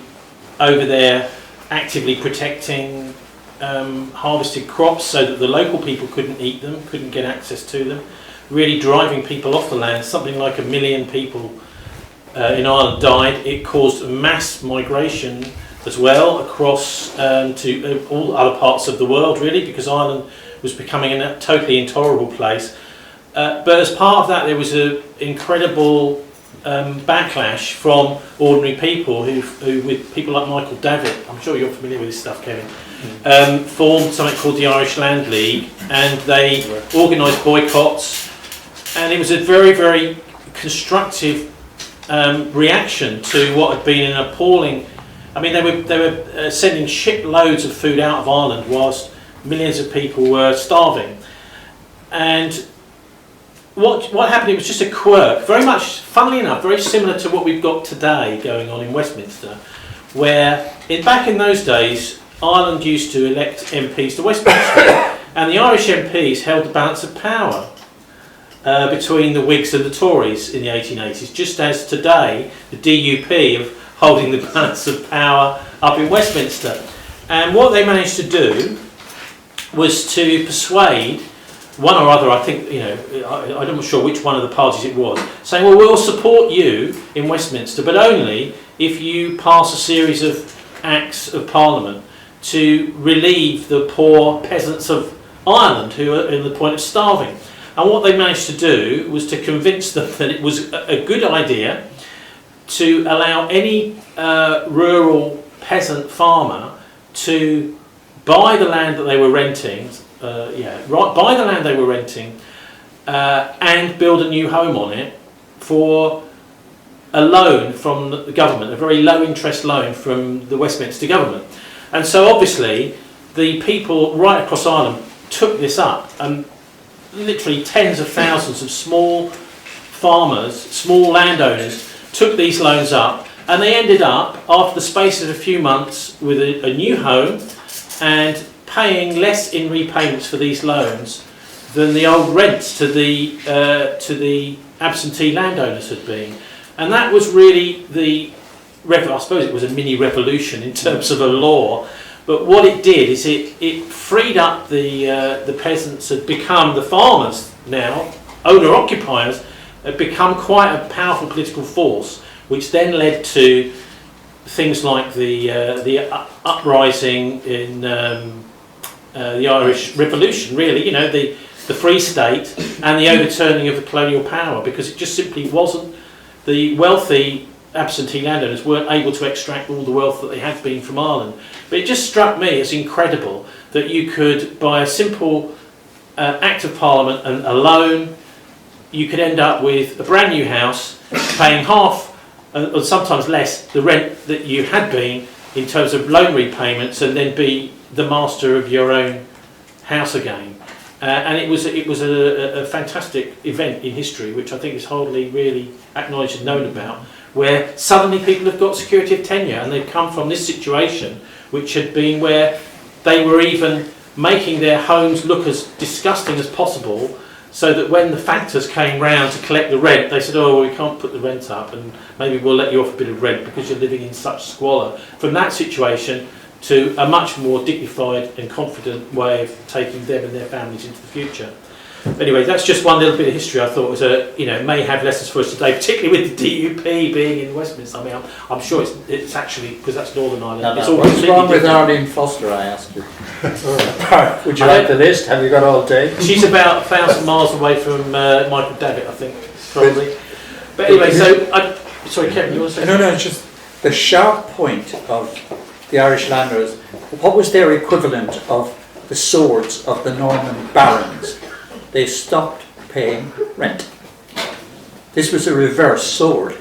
A: over there actively protecting harvested crops so that the local people couldn't eat them, couldn't get access to them, really driving people off the land. Something like 1 million people in Ireland died. It caused mass migration as well across to all other parts of the world, really, because Ireland was becoming a totally intolerable place. But as part of that, there was an incredible backlash from ordinary people who, with people like Michael Davitt, I'm sure you're familiar with this stuff, Kevin, formed something called the Irish Land League, and they organised boycotts, and it was a very, very constructive reaction to what had been an appalling. I mean, they were sending shiploads of food out of Ireland whilst millions of people were starving, and what happened, it was just a quirk, very much, funnily enough, very similar to what we've got today going on in Westminster, where back in those days, Ireland used to elect MPs to Westminster, and the Irish MPs held the balance of power between the Whigs and the Tories in the 1880s, just as today the DUP of holding the balance of power up in Westminster. And what they managed to do was to persuade one or other, I think, I'm not sure which one of the parties it was, saying, well, we'll support you in Westminster, but only if you pass a series of acts of Parliament to relieve the poor peasants of Ireland who are in the point of starving. And what they managed to do was to convince them that it was a good idea to allow any rural peasant farmer to buy the land that they were renting, buy the land they were renting and build a new home on it for a loan from the government, a very low interest loan from the Westminster government. And so obviously the people right across Ireland took this up, and literally tens of thousands of small farmers, small landowners took these loans up, and they ended up, after the space of a few months, with a new home and paying less in repayments for these loans than the old rents to the absentee landowners had been. And that was really I suppose it was a mini revolution in terms of a law, but what it did is it freed up the peasants, had become the farmers now, owner-occupiers, had become quite a powerful political force, which then led to things like the uprising in the Irish Revolution, really, the Free State and the overturning of the colonial power, because it just simply wasn't, the wealthy absentee landowners weren't able to extract all the wealth that they had been from Ireland. But it just struck me as incredible that you could, by a simple act of Parliament and a loan, you could end up with a brand new house, paying half, or sometimes less, the rent that you had been in terms of loan repayments, and then be the master of your own house again. And it was a fantastic event in history, which I think is hardly really acknowledged and known about, where suddenly people have got security of tenure, and they've come from this situation, which had been where they were even making their homes look as disgusting as possible, so that when the factors came round to collect the rent, they said, oh, well, we can't put the rent up, and maybe we'll let you off a bit of rent because you're living in such squalor. From that situation to a much more dignified and confident way of taking them and their families into the future. Anyway, that's just one little bit of history I thought was may have lessons for us today, particularly with the DUP being in Westminster. I mean, I'm sure it's actually, because that's Northern Ireland. It's all
B: what's wrong with Arlene Foster, I ask you? Would you like the list? Have you got all day?
A: She's about 1,000 miles away from Michael Davitt, I think, probably. But anyway, sorry, Kevin, you want to say?
B: No, it's just the sharp point of the Irish landowners. What was their equivalent of the swords of the Norman barons? They stopped paying rent. This was a reverse sword.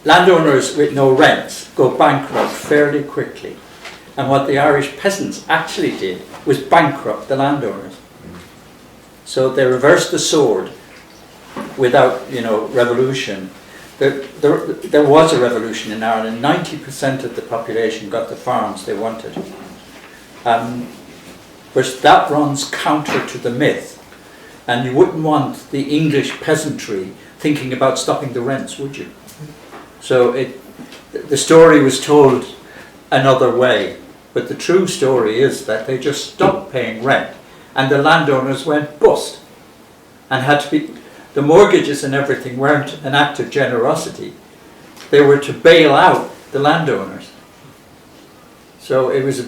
B: Landowners with no rents go bankrupt fairly quickly. And what the Irish peasants actually did was bankrupt the landowners. So they reversed the sword without, revolution. There was a revolution in Ireland. 90% of the population got the farms they wanted. But that runs counter to the myth And you wouldn't want the English peasantry thinking about stopping the rents, would you? So the story was told another way, but the true story is that they just stopped paying rent and the landowners went bust and had to be, the mortgages and everything weren't an act of generosity. They were to bail out the landowners. So it was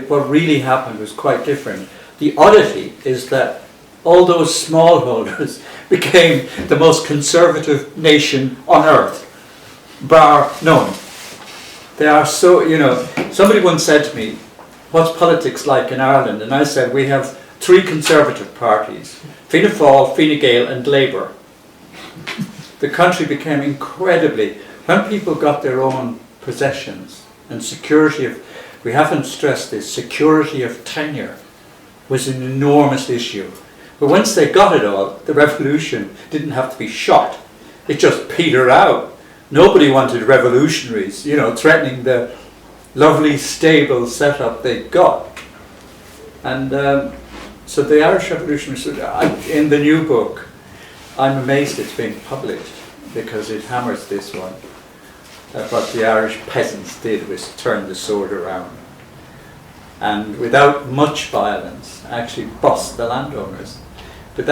B: what really happened was quite different. The oddity is that all those smallholders became the most conservative nation on earth, bar none. They are so, somebody once said to me, what's politics like in Ireland? And I said, we have 3 conservative parties, Fianna Fáil, Fine Gael and Labour. The country became incredibly, when people got their own possessions and security of, we haven't stressed this, security of tenure was an enormous issue. But once they got it all, the revolution didn't have to be shot. It just petered out. Nobody wanted revolutionaries, threatening the lovely, stable setup they got. And so the Irish Revolution, in the new book, I'm amazed it's being published because it hammers this one. What the Irish peasants did was turn the sword around. And without much violence, actually bust the landowners. But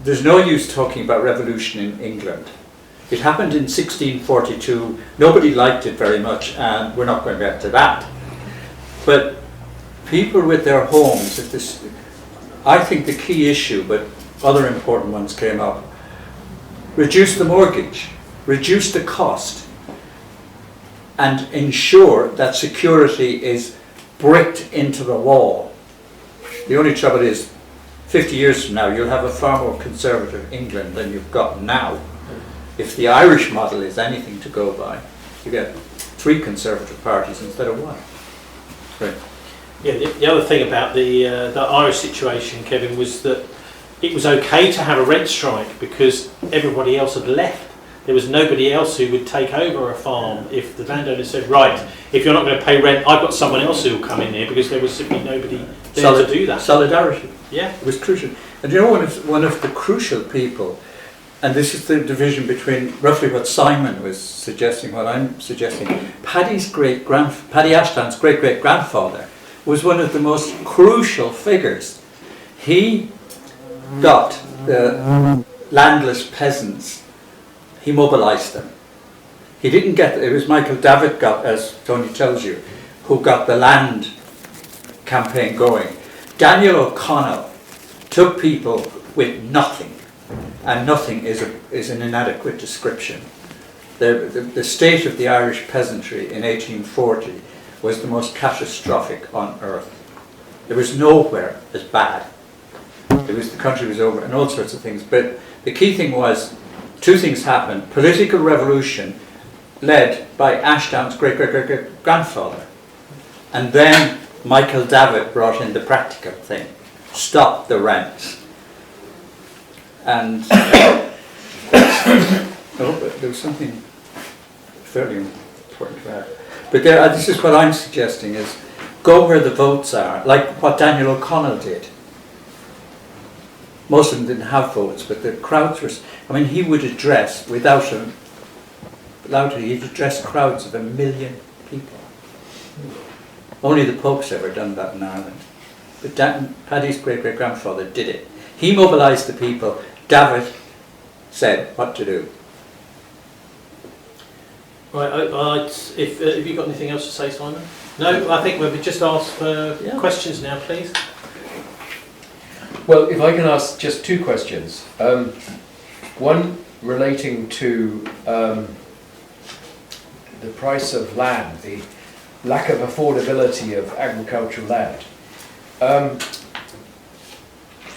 B: there's no use talking about revolution in England. It happened in 1642. Nobody liked it very much, and we're not going to get to that. But people with their homes, I think the key issue, but other important ones came up, reduce the mortgage, reduce the cost, and ensure that security is bricked into the wall. The only trouble is, 50 years from now, you'll have a far more conservative England than you've got now. If the Irish model is anything to go by, you get 3 conservative parties instead of 1. Right.
A: Yeah, the other thing about the Irish situation, Kevin, was that it was okay to have a rent strike because everybody else had left. There was nobody else who would take over a farm if the landowner said, right, if you're not going to pay rent, I've got someone else who will come in here, because there was simply nobody there to do that.
B: Solidarity.
A: Yeah.
B: It was crucial. And one of the crucial people, and this is the division between roughly what Simon was suggesting, what I'm suggesting, Paddy Ashton's great-great-grandfather was one of the most crucial figures. He got the landless peasants, he mobilised them. He didn't get, it was Michael Davitt as Tony tells you, who got the land campaign going. Daniel O'Connell took people with nothing, and nothing is an inadequate description. The state of the Irish peasantry in 1840 was the most catastrophic on earth. There was nowhere as bad. The country was over, and all sorts of things. But the key thing was, 2 things happened. Political revolution led by Ashton's great-great-great-grandfather. And then Michael Davitt brought in the practical thing. Stop the rents. And but there was something fairly important to add. But this is what I'm suggesting is, go where the votes are, like what Daniel O'Connell did. Most of them didn't have votes, but the crowds were, he would address, he'd address crowds of 1 million people. Only the Pope's ever done that in Ireland. But Paddy's great-great-grandfather did it. He mobilised the people. Davitt said what to do.
A: Right, have you got anything else to say, Simon? No, I think we've just asked for questions now, please.
E: Well, if I can ask just 2 questions. One relating to the price of land, the lack of affordability of agricultural land.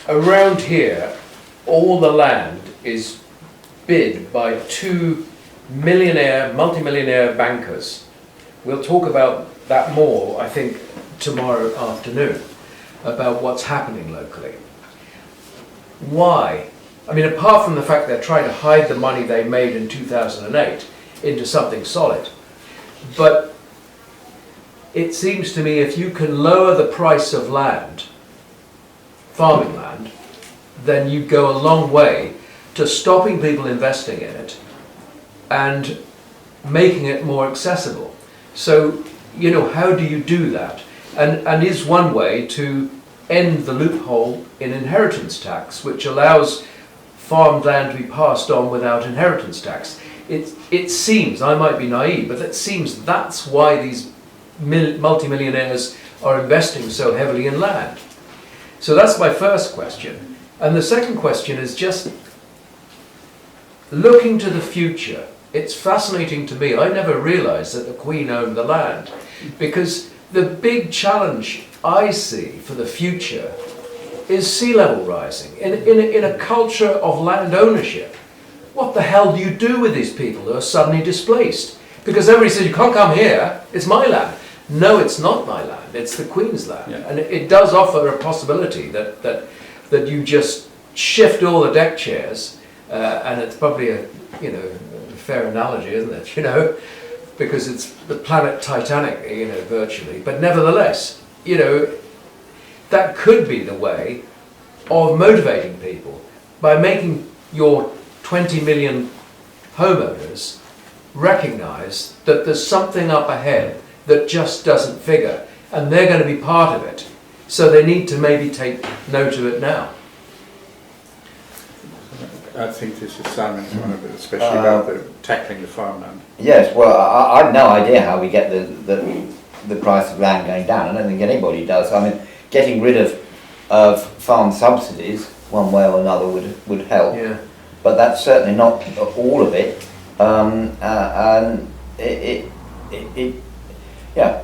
E: Around here, all the land is bid by 2 multimillionaire bankers. We'll talk about that more, I think, tomorrow afternoon, about what's happening locally. Why? Apart from the fact they're trying to hide the money they made in 2008 into something solid, but it seems to me if you can lower the price of land farming land, then you go a long way to stopping people investing in it and making it more accessible. So, you know, how do you do that? And is one way to end the loophole in inheritance tax, which allows farmed land to be passed on without inheritance tax. It seems, I might be naive, but it seems that's why these multimillionaires are investing so heavily in land. So that's my first question. And the second question is just looking to the future. It's fascinating to me. I never realised that the Queen owned the land, because the big challenge I see for the future is sea level rising. In a culture of land ownership, what the hell do you do with these people who are suddenly displaced? Because everybody says, you can't come here, it's my land. No, it's not my land, it's the Queen's land. Yeah. And it does offer a possibility that you just shift all the deck chairs, and it's probably a fair analogy, isn't it? Because it's the planet Titanic, virtually. But nevertheless, that could be the way of motivating people by making your 20 million homeowners recognise that there's something up ahead that just doesn't figure, and they're going to be part of it. So they need to maybe take note of it now.
B: I think this is Simon's one of it, especially about tackling the farmland.
C: Yes, well, I have no idea how we get the price of land going down. I don't think anybody does. I mean, getting rid of farm subsidies one way or another would help.
E: Yeah.
C: But that's certainly not all of it. And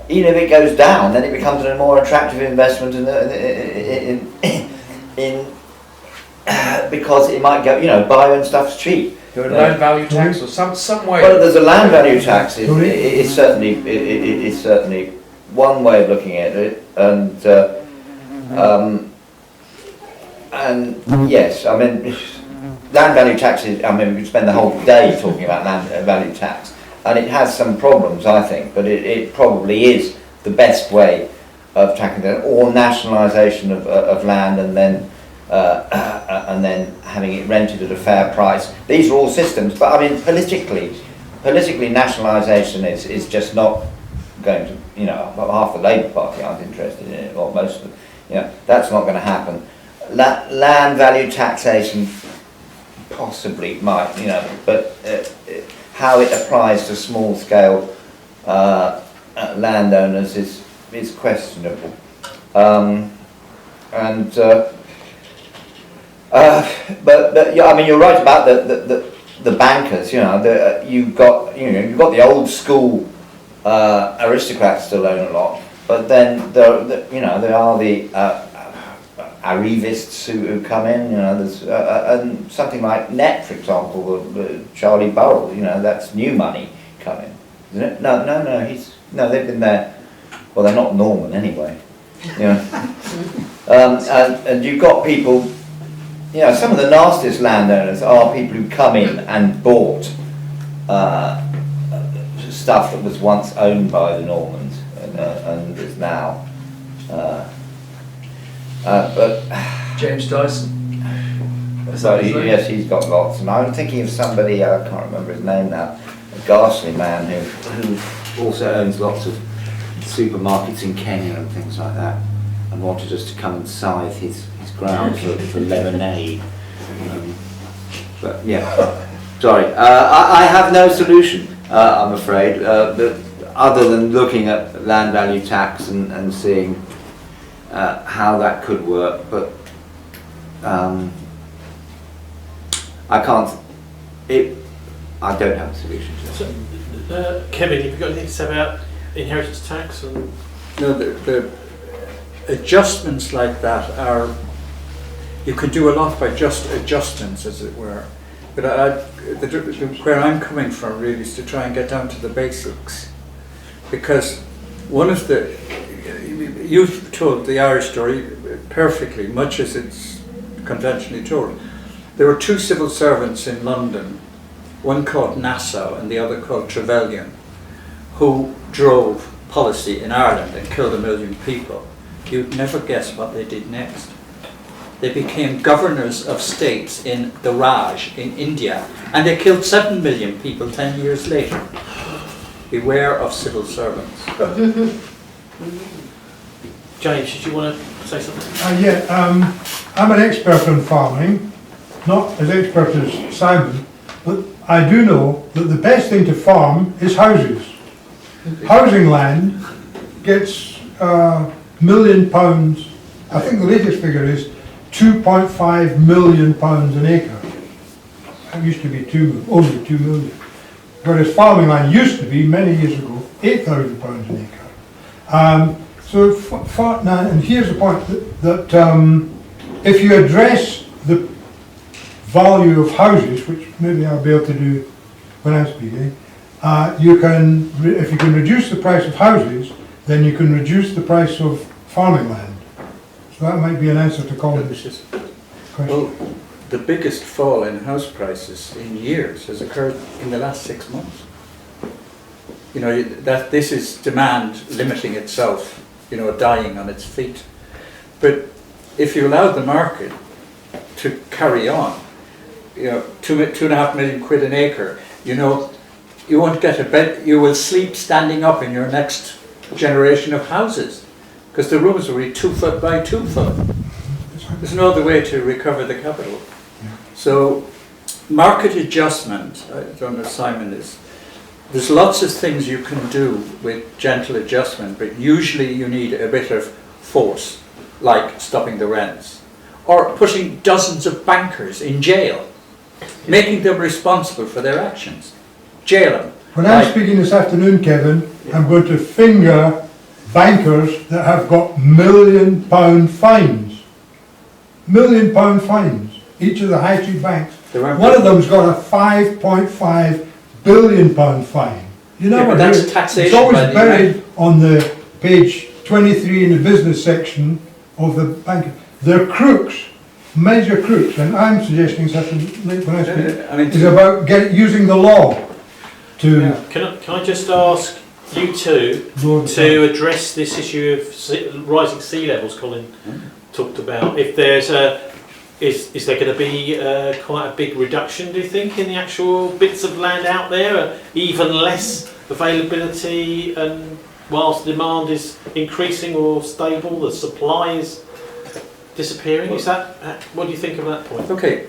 C: even if it goes down, then it becomes a more attractive investment in because it might go, buying stuff's cheap.
E: Land value tax or some way.
C: Well, there's a land value tax. It's certainly one way of looking at it, and yes, I mean, land value tax is. I mean, we could spend the whole day talking about land value tax, and it has some problems, I think, but it probably is the best way of tackling that, or nationalisation of land, and then having it rented at a fair price. These are all systems, but I mean, politically, nationalisation is just not going to. Half the Labour Party aren't interested in it, or most of them. That's not going to happen. Land value taxation possibly might, but how it applies to small scale landowners is questionable. But yeah, I mean, you're right about the bankers. You've got the old school aristocrats still own a lot, but then there are the arrivists who come in. There's and something like Net, for example, Charlie Burrell. That's new money coming, isn't it? No, they've been there. Well, they're not Norman anyway. And you've got people. Some of the nastiest landowners are people who come in and bought stuff that was once owned by the Normans and is now. But
E: James Dyson.
C: Yes, he's got lots. And I'm thinking of somebody, I can't remember his name now, a ghastly man who also owns lots of supermarkets in Kenya and things like that, and wanted us to come and scythe his ground for lemonade. But yeah, sorry, I have no solution, I'm afraid, other than looking at land value tax and seeing how that could work. But I don't have a solution to it.
A: So, Kevin, have you got anything to say about inheritance tax?
B: No, the adjustments like that you can do a lot by just adjustments, as it were. But where I'm coming from really is to try and get down to the basics, because one of you've told the Irish story perfectly, much as it's conventionally told. There were two civil servants in London, one called Nassau and the other called Trevelyan, who drove policy in Ireland and killed 1 million people. You'd never guess what they did next. they became governors of states in the Raj in India, and they killed 7 million people 10 years later. Beware of civil servants.
A: James, did you want to say something?
D: Yeah, I'm an expert on farming, not as expert as Simon, but I do know that the best thing to farm is houses. Housing land gets £1 million, I think the latest figure is £2.5 million an acre. It used to be only 2 million. Whereas farming land used to be, many years ago, £8,000 an acre. Now, and here's the point, that if you address the value of houses, which maybe I'll be able to do when I'm speaking, if you can reduce the price of houses, then you can reduce the price of farming land. So that might be an answer to Colin's question.
B: Well, the biggest fall in house prices in years has occurred in the last 6 months. You know, that this is demand limiting itself, you know, dying on its feet. But if you allow the market to carry on, you know, 2.5 million quid an acre, you know, you won't get a bed, you will sleep standing up in your next generation of houses, because the rooms will be 2 foot by 2 foot. There's no other way to recover the capital. So market adjustment, I don't know if Simon is, there's lots of things you can do with gentle adjustment, but usually you need a bit of force, like stopping the rents, or putting dozens of bankers in jail, making them responsible for their actions. Jail them.
D: When I'm speaking this afternoon, Kevin, I'm going to finger bankers that have got £1 million fines. £1 million fines. Each of the high street banks. One of them's got a £5.5 billion fine. You know,
B: but that's taxation.
D: It's always buried on the page 23 in the business section of the bank. They're crooks, major crooks, and I'm suggesting something when I speak is about using the law to.
A: Can I just ask you two to address this issue of rising sea levels Colin talked about? If there's is there going to be quite a big reduction, do you think, in the actual bits of land out there, even less availability, and whilst demand is increasing or stable, the supply is disappearing? Is that, what do you think of that point?
B: Okay.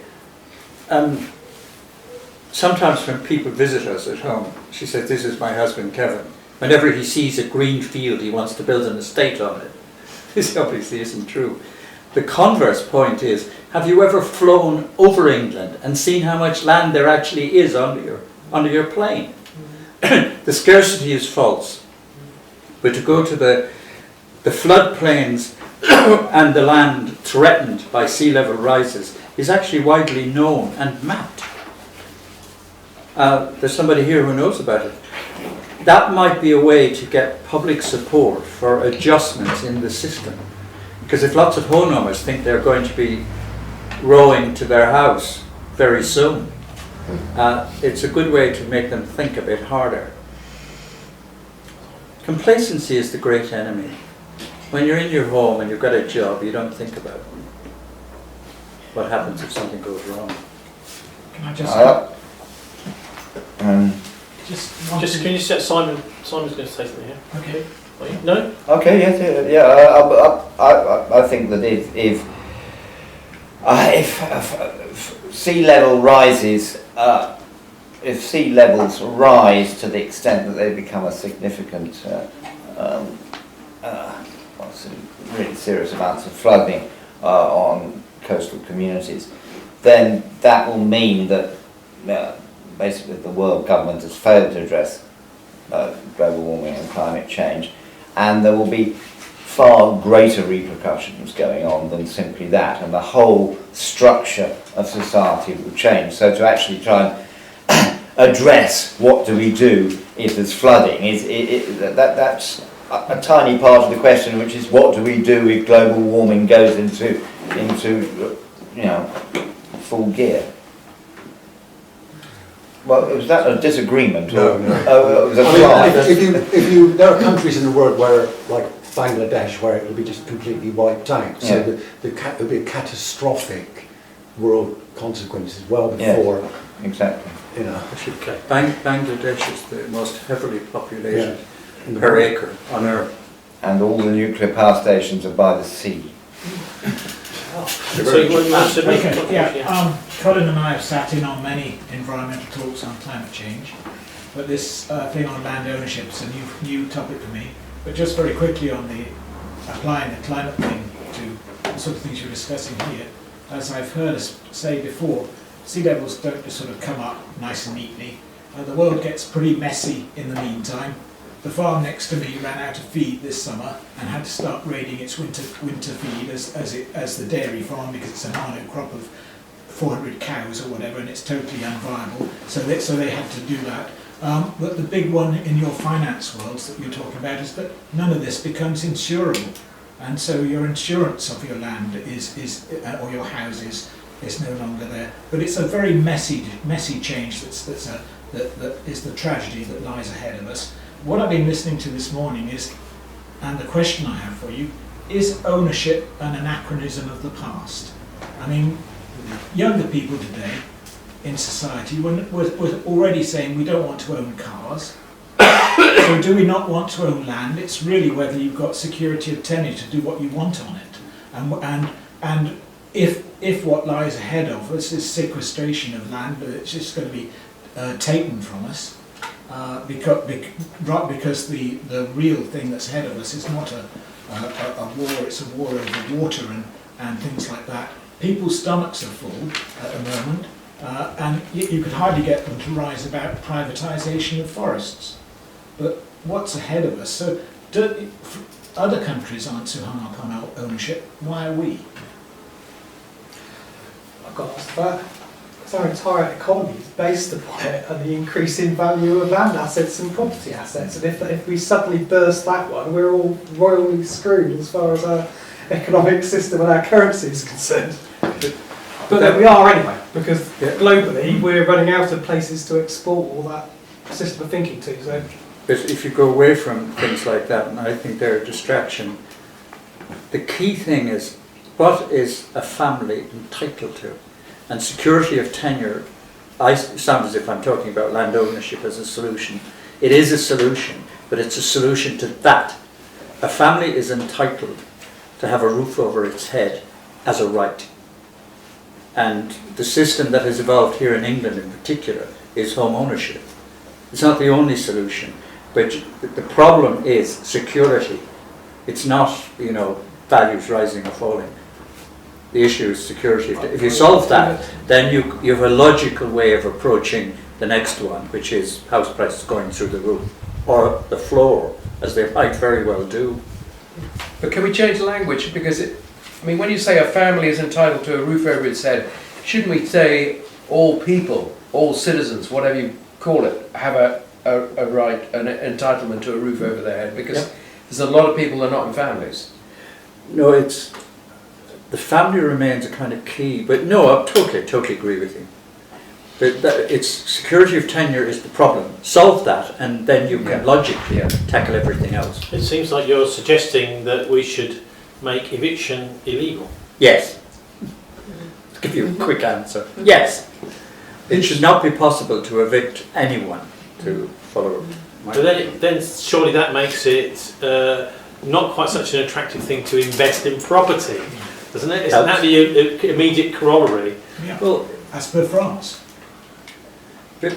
B: Sometimes when people visit us at home, she says, this is my husband Kevin. Whenever he sees a green field, he wants to build an estate on it. This obviously isn't true. The converse point is, have you ever flown over England and seen how much land there actually is under your plane? The scarcity is false. But to go to the floodplains and the land threatened by sea level rises is actually widely known and mapped. There's somebody here who knows about it. That might be a way to get public support for adjustments in the system. Because if lots of homeowners think they're going to be rowing to their house very soon, it's a good way to make them think a bit harder. Complacency is the great enemy. When you're in your home and you've got a job, you don't think about what happens if something goes wrong.
E: Can I just...
A: Just can you set Simon's going to say something here?
E: Okay.
A: No?
C: Okay, yes, yeah. I think that if sea level rises, if sea levels rise to the extent that they become a significant, really serious amounts of flooding on coastal communities, then that will mean that basically the world government has failed to address global warming and climate change, and there will be far greater repercussions going on than simply that, and the whole structure of society will change. So to actually try and address what do we do if there's flooding, that's a tiny part of the question, which is what do we do if global warming goes into full gear. Well, was that a disagreement?
F: No.
C: It was a
F: I mean, if you, there are countries in the world where, like, Bangladesh, where it will be just completely wiped out. So
C: Yeah.
F: there will be a catastrophic world consequences well before,
C: Exactly.
F: you know.
A: Okay.
B: Bangladesh is the most heavily populated
F: in the
B: per
F: world.
B: acre on Earth.
C: And all the nuclear power stations are by the sea.
A: So you want to make
G: Okay, yeah. Colin and I have sat in on many environmental talks on climate change, but this thing on land ownership is a new topic for me. But just very quickly on the applying the climate thing to the sort of things you're discussing here, as I've heard us say before, sea levels don't just sort of come up nice and neatly. The world gets pretty messy in the meantime. The farm next to me ran out of feed this summer and had to start raiding its winter feed as the dairy farm, because it's a mono crop of 400 cows or whatever, and it's totally unviable. So they had to do that. But the big one in your finance worlds that you're talking about is that none of this becomes insurable, and so your insurance of your land or your houses is no longer there. But it's a very messy change that is the tragedy that lies ahead of us. What I've been listening to this morning is, and the question I have for you, is ownership an anachronism of the past? I mean, younger people today in society were already saying we don't want to own cars. So do we not want to own land? It's really whether you've got security of tenure to do what you want on it. And if what lies ahead of us is sequestration of land, but it's just going to be taken from us, because the real thing that's ahead of us is not a war, it's a war over water and things like that. People's stomachs are full at the moment, and you could hardly get them to rise about privatisation of forests. But what's ahead of us? So other countries aren't so hung up on ownership. Why are we?
H: I've got to ask that. Because our entire economy is based upon it and the increasing value of land assets and property assets. And if we suddenly burst that one, we're all royally screwed as far as our economic system and our currency is concerned. But then we are anyway, because globally we're running out of places to export all that system of thinking to. So.
B: But if you go away from things like that, and I think they're a distraction, the key thing is, what is a family entitled to? And security of tenure, I sound as if I'm talking about land ownership as a solution. It is a solution, but it's a solution to that. A family is entitled to have a roof over its head as a right. And the system that has evolved here in England in particular is home ownership. It's not the only solution, but the problem is security. It's not, values rising or falling. The issue is security. If you solve that, then you have a logical way of approaching the next one, which is house prices going through the roof, or the floor, as they might very well do.
E: But can we change the language? Because when you say a family is entitled to a roof over its head, shouldn't we say all people, all citizens, whatever you call it, have a right, an entitlement to a roof over their head? Because there's a lot of people that are not in families.
B: No, the family remains a kind of key, but no, I totally agree with you. But it's security of tenure is the problem. Solve that, and then you can logically tackle everything else.
A: It seems like you're suggesting that we should make eviction illegal.
B: Yes. To give you a quick answer. Yes. It should not be possible to evict anyone to follow.
A: But then surely that makes it not quite such an attractive thing to invest in property, doesn't it? Isn't that the immediate corollary?
G: Yeah.
B: Well,
G: as per France.
B: but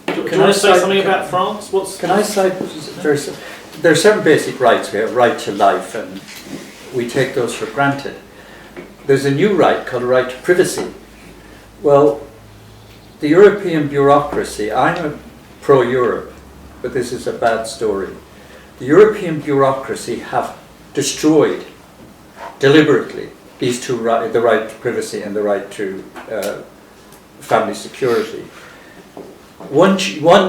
A: Do you want to say something about France?
B: Can I say there are certain basic rights. We have right to life, and we take those for granted. There's a new right called a right to privacy. Well, the European bureaucracy, I'm a pro-Europe, but this is a bad story. The European bureaucracy have destroyed deliberately these two rights, the right to privacy and the right to family security. One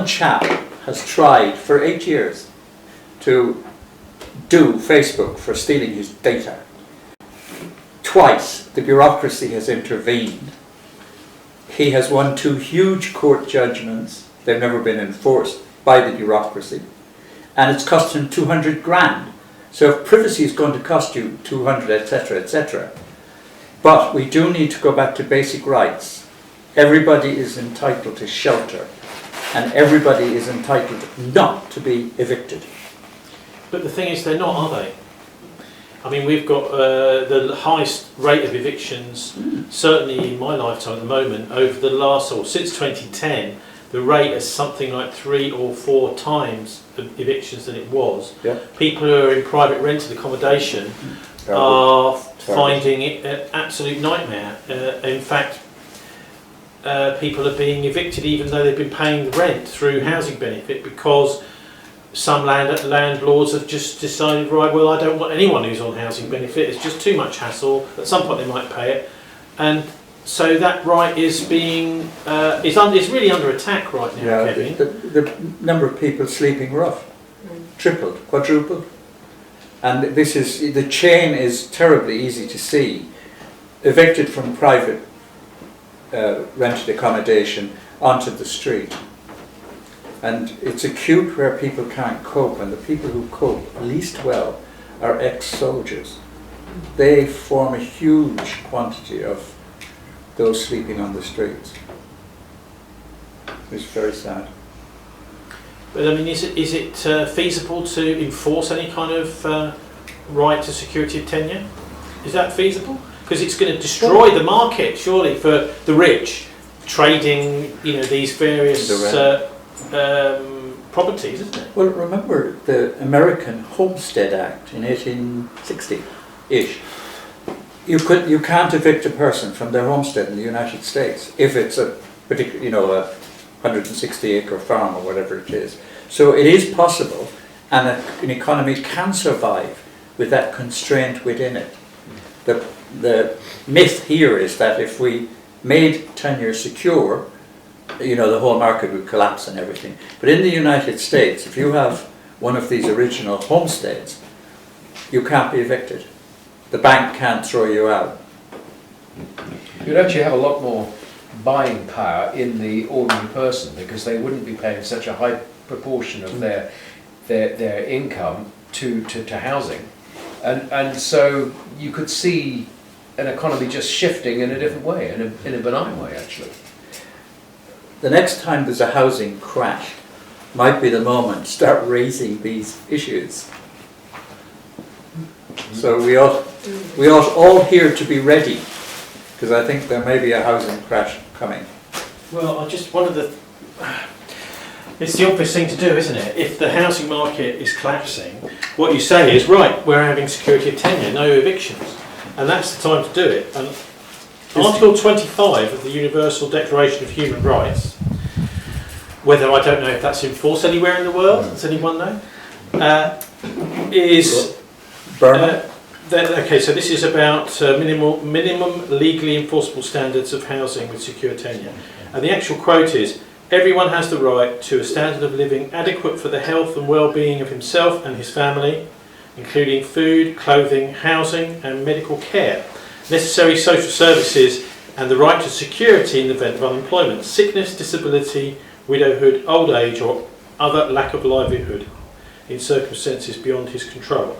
B: chap has tried for 8 years to do Facebook for stealing his data. Twice the bureaucracy has intervened. He has won 2 huge court judgments. They've never been enforced by the bureaucracy. and it's costing 200 grand. So if privacy is going to cost you 200, etc., etc. But we do need to go back to basic rights. Everybody is entitled to shelter, and everybody is entitled not to be evicted.
A: But the thing is, they're not, are they? I mean, we've got the highest rate of evictions, certainly in my lifetime at the moment, over the last, or since 2010, the rate is something like 3 or 4 times the evictions than it was.
B: Yeah.
A: People who are in private rented accommodation are finding it an absolute nightmare. In fact, people are being evicted even though they've been paying the rent through housing benefit, because some landlords have just decided, right, well, I don't want anyone who's on housing benefit, it's just too much hassle. At some point they might pay it, and so that right is being is really under attack right now, Kevin.
B: The number of people sleeping rough tripled, quadrupled, and this is, the chain is terribly easy to see. Evicted from private rented accommodation onto the street. And it's acute where people can't cope, and the people who cope least well are ex-soldiers. They form a huge quantity of those sleeping on the streets. It's very sad.
A: But I mean, is it feasible to enforce any kind of right to security of tenure? Is that feasible? Because it's going to destroy the market, surely, for the rich trading, these various properties, isn't it?
B: Well, remember the American Homestead Act in 1860-ish. You can't evict a person from their homestead in the United States if it's a particular, a 160-acre farm or whatever it is. So it is possible, and an economy can survive with that constraint within it. The myth here is that if we made tenure secure, the whole market would collapse and everything. But in the United States, if you have one of these original homesteads, you can't be evicted. The bank can't throw you out.
E: You'd actually have a lot more buying power in the ordinary person, because they wouldn't be paying such a high proportion of their income to housing. And so you could see an economy just shifting in a different way, in a benign way, actually.
B: The next time there's a housing crash might be the moment to start raising these issues. So we ought all here to be ready, because I think there may be a housing crash coming.
A: Well, it's the obvious thing to do, isn't it? If the housing market is collapsing, what you say is, right, we're having security of tenure, no evictions. And that's the time to do it. And Article 25 of the Universal Declaration of Human Rights, whether I don't know if that's enforced anywhere in the world, does anyone know? Is
B: Burma?
A: Okay, so this is about minimum legally enforceable standards of housing with secure tenure. And the actual quote is, everyone has the right to a standard of living adequate for the health and well-being of himself and his family, including food, clothing, housing and medical care, necessary social services, and the right to security in the event of unemployment, sickness, disability, widowhood, old age or other lack of livelihood in circumstances beyond his control.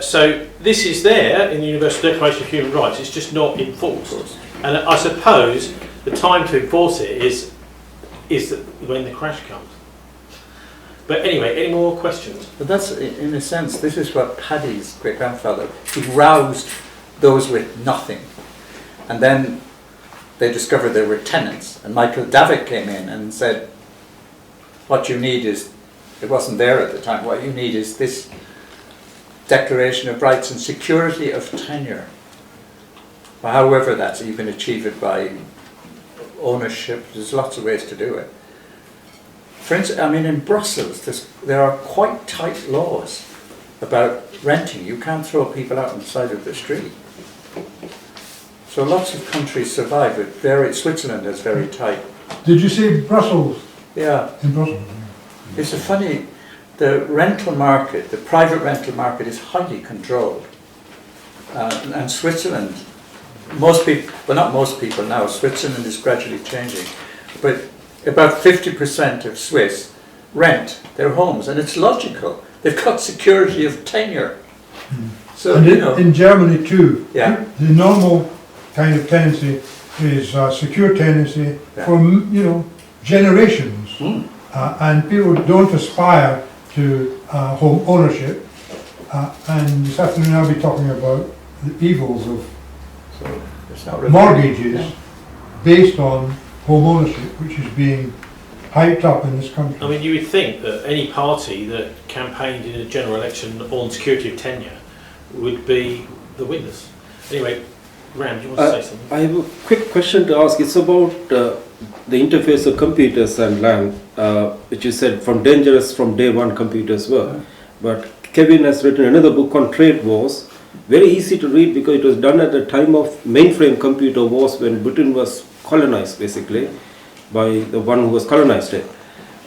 A: So this is there in the Universal Declaration of Human Rights, it's just not enforced. And I suppose the time to enforce it is when the crash comes. But anyway, any more questions?
B: But that's, in a sense, this is what Paddy's great-grandfather, he roused those with nothing. And then they discovered there were tenants. And Michael Davitt came in and said, what you need is, it wasn't there at the time, what you need is this Declaration of Rights and security of tenure. Well, however that's even achieved by ownership, there's lots of ways to do it. For instance, I mean, in Brussels, there are quite tight laws about renting. You can't throw people out on the side of the street. So lots of countries survive it. Switzerland is very tight.
D: Did you see Brussels?
B: Yeah.
D: In Brussels?
B: It's the rental market, the private rental market is highly controlled. And Switzerland, most people, well not most people now, Switzerland is gradually changing, but about 50% of Swiss rent their homes, and it's logical. They've got security of tenure. So,
D: And
B: you know,
D: in Germany too,
B: Yeah.
D: the normal kind of tenancy is secure tenancy
B: Yeah.
D: for, generations.
B: Hmm.
D: And people don't aspire to home ownership. And this afternoon I'll be talking about the evils of
B: so it's not really-
D: mortgages based on home ownership, which is being hyped up in this country.
A: I mean, you would think that any party that campaigned in a general election on security of tenure would be the winners. Anyway, Ram, do you want to say something?
I: I have a quick question to ask. It's about the interface of computers and land, which you said from dangerous from day one computers were. But Kevin has written another book on trade wars, very easy to read because it was done at the time of mainframe computer wars when Britain was colonized basically by the one who was colonized it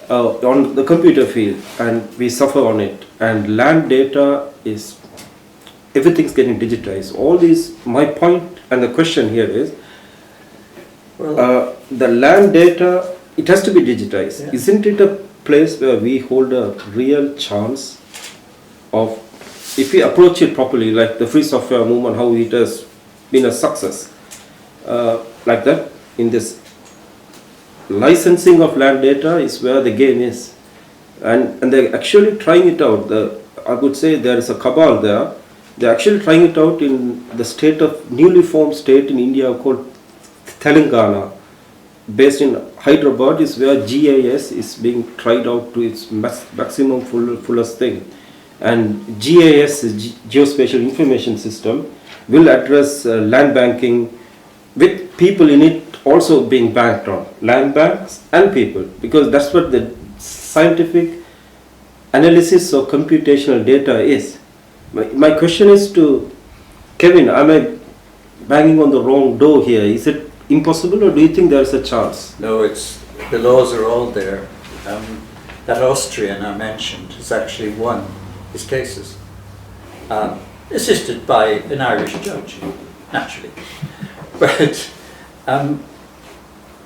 I: on the computer field, and we suffer on it. And land data is, everything's getting digitized. All these, my point and the question here is, the land data, it has to be digitized.
B: Yeah.
I: Isn't it a place where we hold a real chance of, if we approach it properly, like the free software movement, how it has been a success, like that, in this licensing of land data is where the game is. And they're actually trying it out. I would say there is a cabal there. They're actually trying it out in the state of, newly formed state in India called Telangana, based in Hyderabad, is where GIS is being tried out to its maximum fullest thing. And GIS, Geospatial Information System, will address land banking with people in it also being banked on, land banks and people, because that's what the scientific analysis of computational data is. My question is to Kevin, am I banging on the wrong door here? Is it impossible, or do you think there is a chance?
B: No, it's, the laws are all there. That Austrian I mentioned has actually won his cases, assisted by an Irish judge, naturally. But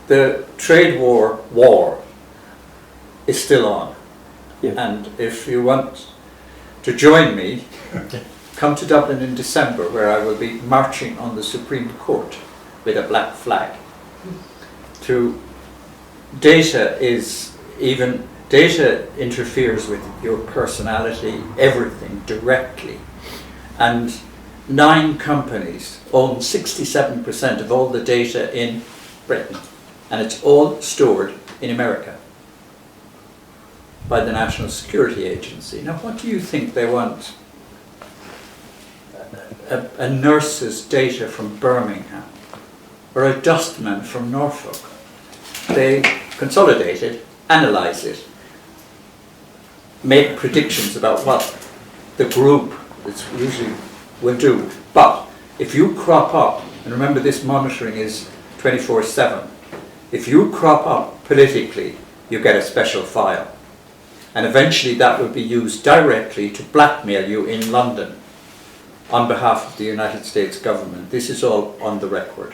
B: the trade war is still on.
I: Yeah.
B: And if you want to join me, come to Dublin in December, where I will be marching on the Supreme Court with a black flag. Data interferes with your personality, everything, directly. And 9 companies own 67% of all the data in Britain, and it's all stored in America by the National Security Agency. Now, what do you think they want? A nurse's data from Birmingham or a dustman from Norfolk. They consolidate it, analyze it, make predictions about what the group that's usually will do. But if you crop up, and remember this monitoring is 24/7, if you crop up politically, you get a special file. And eventually that will be used directly to blackmail you in London on behalf of the United States government. This is all on the record.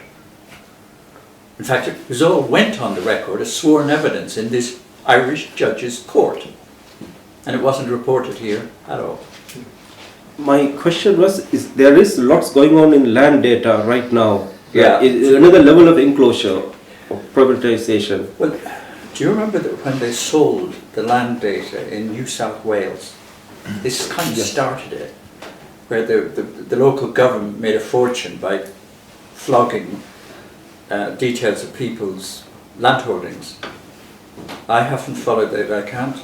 B: In fact, it all went on the record as sworn evidence in this Irish judge's court. And it wasn't reported here at all.
I: My question was, there is lots going on in land data right now.
B: Yeah.
I: Another level of enclosure, of privatization.
B: Well, do you remember that when they sold the land data in New South Wales, this kind of started it, where the local government made a fortune by flogging details of people's landholdings. I haven't followed it, I can't.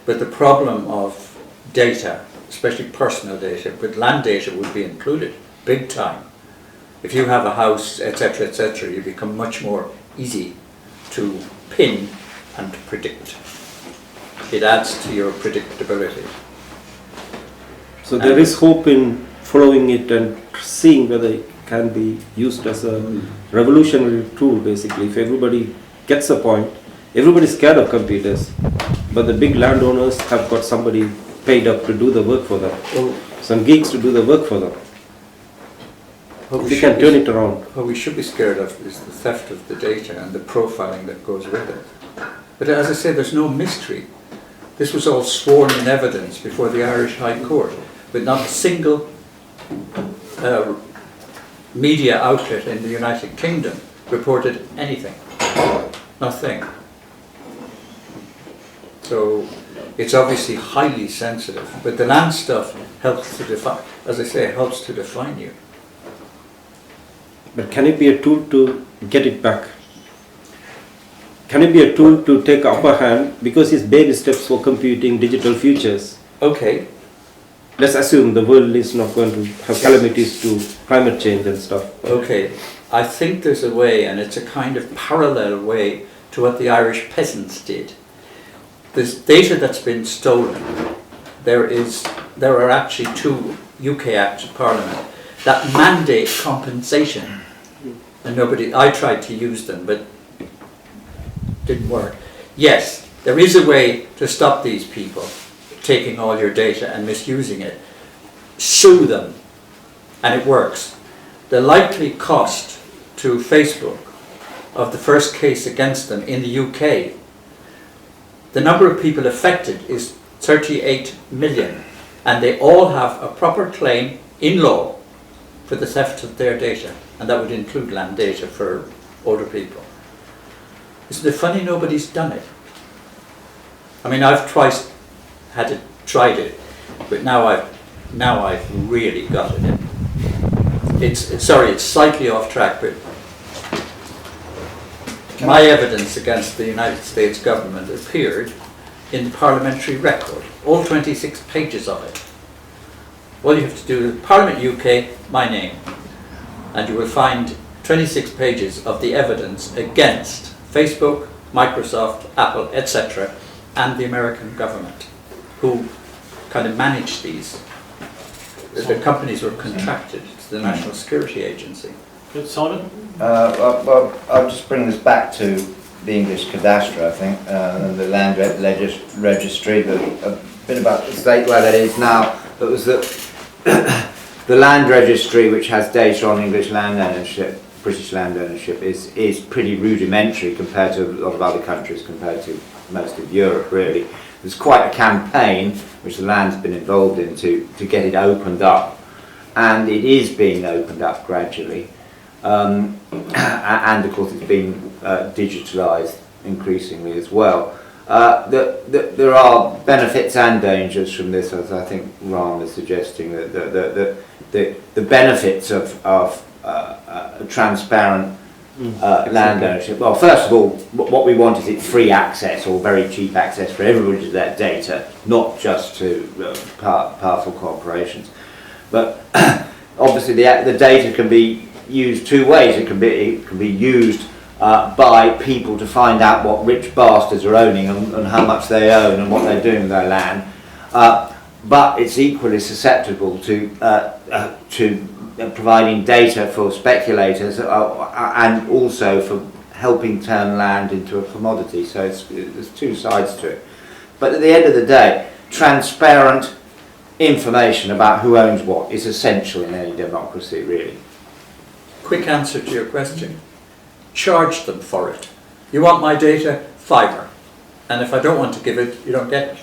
B: But the problem of data, especially personal data, but land data would be included, big time. If you have a house, etc., etc., you become much more easy to pin and predict. It adds to your predictability.
I: So there is hope in following it and seeing whether it can be used as a revolutionary tool, basically. If everybody gets a point, everybody's scared of computers, but the big landowners have got somebody paid up to do the work for them. Some geeks to do the work for them. We can turn it around.
B: What we should be scared of is the theft of the data and the profiling that goes with it. But as I say, there's no mystery. This was all sworn in evidence before the Irish High Court, but not a single media outlet in the United Kingdom reported anything. Nothing. So it's obviously highly sensitive, but the land stuff helps to define, as I say, helps to define you.
I: But can it be a tool to get it back? Can it be a tool to take upper hand because it's baby steps for computing digital futures?
B: Okay.
I: Let's assume the world is not going to have calamities to climate change and stuff.
B: Okay. I think there's a way, and it's a kind of parallel way to what the Irish peasants did. This data that's been stolen, there are actually 2 UK Acts of Parliament that mandate compensation. And I tried to use them, but didn't work. Yes, there is a way to stop these people taking all your data and misusing it. Sue them, and it works. The likely cost to Facebook of the first case against them in the UK, the number of people affected is 38 million, and they all have a proper claim in law for the theft of their data, and that would include land data for older people. Isn't it funny nobody's done it? I mean, I've twice tried it, but now I've really got it in. It's slightly off track, but my evidence against the United States government appeared in the parliamentary record, all 26 pages of it. All you have to do is Parliament UK, my name, and you will find 26 pages of the evidence against Facebook, Microsoft, Apple, etc., and the American government, who kind of manage these. The companies were contracted to the National Security Agency.
A: Good, Simon?
C: Well, I'll just bring this back to the English cadastre, I think, and the land registry, a bit about the state where that is now. It was that the land registry, which has data on English land ownership, British land ownership, is pretty rudimentary compared to a lot of other countries, compared to most of Europe, really. There's quite a campaign, which the land's been involved in, to get it opened up, and it is being opened up gradually. And of course it's been digitalised increasingly as well. There are benefits and dangers from this, as I think Ram is suggesting, that the benefits of transparent land ownership. Well, first of all, what we want is it free access or very cheap access for everybody to that data, not just to powerful corporations. But obviously the data can be used 2 ways. It can be used by people to find out what rich bastards are owning and how much they own and what they're doing with their land. But it's equally susceptible to providing data for speculators and also for helping turn land into a commodity. So there's 2 sides to it. But at the end of the day, transparent information about who owns what is essential in any democracy, really.
B: Quick answer to your question. Charge them for it. You want my data? £5. And if I don't want to give it, you don't get it.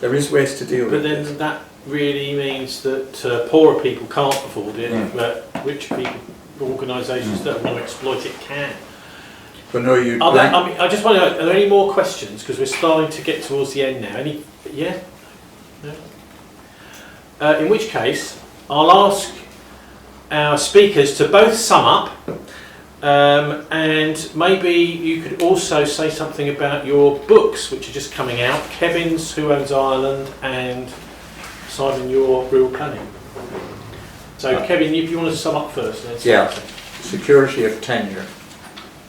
B: There is ways to deal with it.
A: But then that really means that poorer people can't afford it, but rich people, organisations that want to exploit it can.
B: But no, you.
A: I just want to know, are there any more questions? Because we're starting to get towards the end now. Any? Yeah? No? In which case, I'll ask our speakers to both sum up, and maybe you could also say something about your books, which are just coming out, Kevin's Who Owns Ireland and Simon, your Rural Planning. So Kevin, if you want to sum up first.
B: Yeah, security of tenure.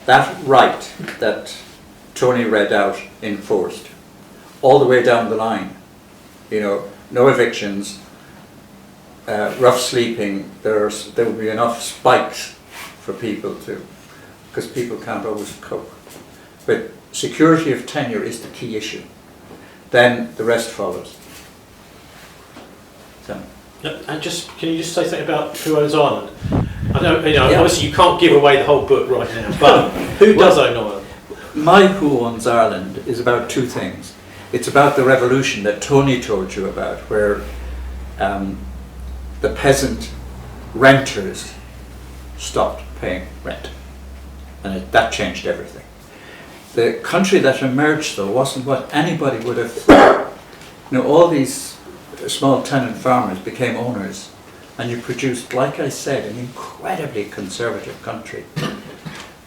B: That right that Tony read out enforced, all the way down the line. You know, no evictions, rough sleeping, there will be enough spikes for people to, because people can't always cope. But security of tenure is the key issue. Then the rest follows. So.
A: And can you just say something about Who Owns Ireland? I know, obviously you can't give away the whole book right now, but who does own Ireland?
B: My Who Owns Ireland is about 2 things. it's about the revolution that Tony told you about, where the peasant renters stopped paying rent, and that changed everything. The country that emerged, though, wasn't what anybody would have thought. You know, all these small tenant farmers became owners, and you produced, like I said, an incredibly conservative country.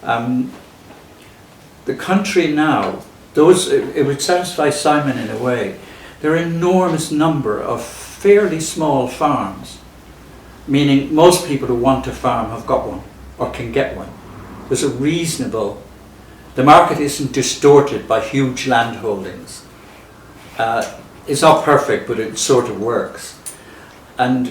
B: The country now, it would satisfy Simon in a way. There are an enormous number of fairly small farms, meaning most people who want to farm have got one or can get one. There's a reasonable, the market isn't distorted by huge land holdings. It's not perfect, but it sort of works. And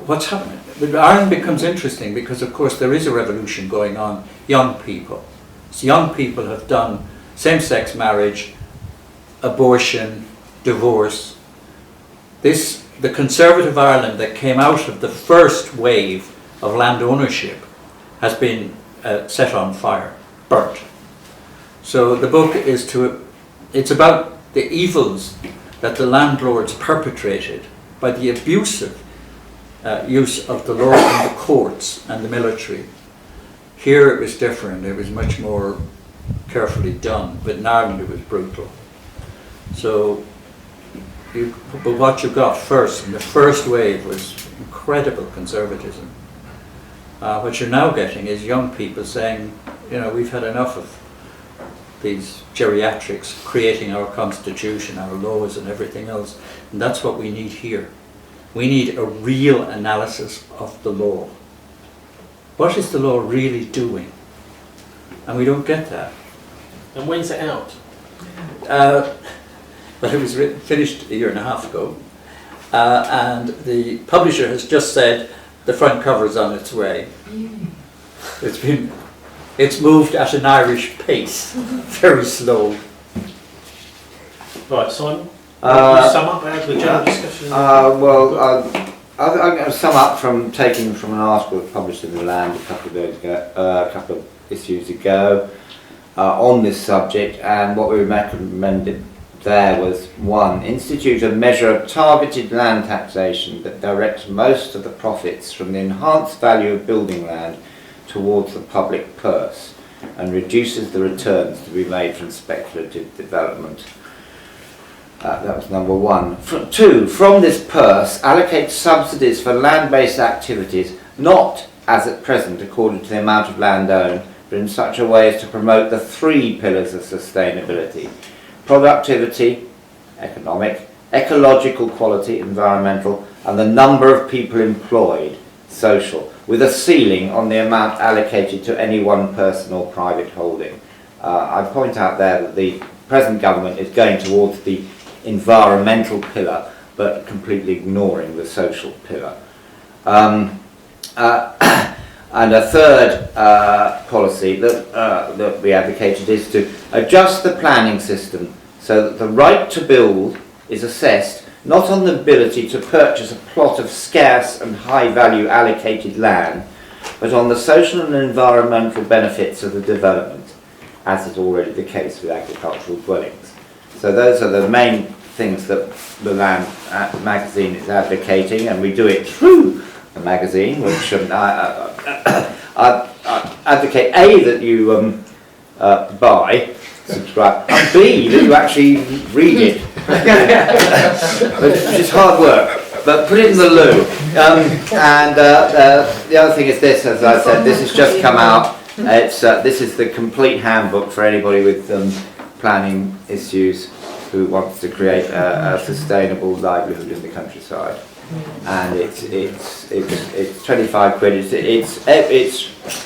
B: what's happening? Ireland becomes interesting because, of course, there is a revolution going on. Young people. So young people have done same-sex marriage, abortion, divorce. The conservative Ireland that came out of the first wave of land ownership has been set on fire, burnt. So the book is it's about the evils that the landlords perpetrated by the abusive use of the law and the courts and the military. Here it was different, it was much more carefully done, but in Ireland it was brutal. So, but what you got first, in the first wave, was incredible conservatism. What you're now getting is young people saying, you know, we've had enough of these geriatrics creating our constitution, our laws and everything else, and that's what we need here. We need a real analysis of the law. What is the law really doing? And we don't get that.
A: And when's it out?
B: Well, it was finished a year and a half ago, and the publisher has just said the front cover is on its way. It's moved at an Irish pace, very slow.
A: Right, Simon? Can you sum up out of the general discussion?
C: I'm going to sum up from taking from an article published in The Land a couple of issues ago on this subject, and what we recommended there was: 1, institute a measure of targeted land taxation that directs most of the profits from the enhanced value of building land towards the public purse and reduces the returns to be made from speculative development. That was number 1. 2, from this purse, allocate subsidies for land-based activities, not as at present according to the amount of land owned, but in such a way as to promote the 3 pillars of sustainability: productivity, economic, ecological quality, environmental, and the number of people employed, social, with a ceiling on the amount allocated to any one person or private holding. I point out there that the present government is going towards the environmental pillar, but completely ignoring the social pillar. And a third policy that we advocated is to adjust the planning system so that the right to build is assessed not on the ability to purchase a plot of scarce and high value allocated land, but on the social and environmental benefits of the development, as is already the case with agricultural dwellings. So those are the main things that the Land magazine is advocating, and we do it through the magazine, which I advocate A, that you buy, subscribe, and B, that you actually read it, which is hard work, but put it in the loo. And the other thing is this, as I said, this has just come out. This is the complete handbook for anybody with planning issues who wants to create a sustainable livelihood in the countryside. And it's 25 quid. It's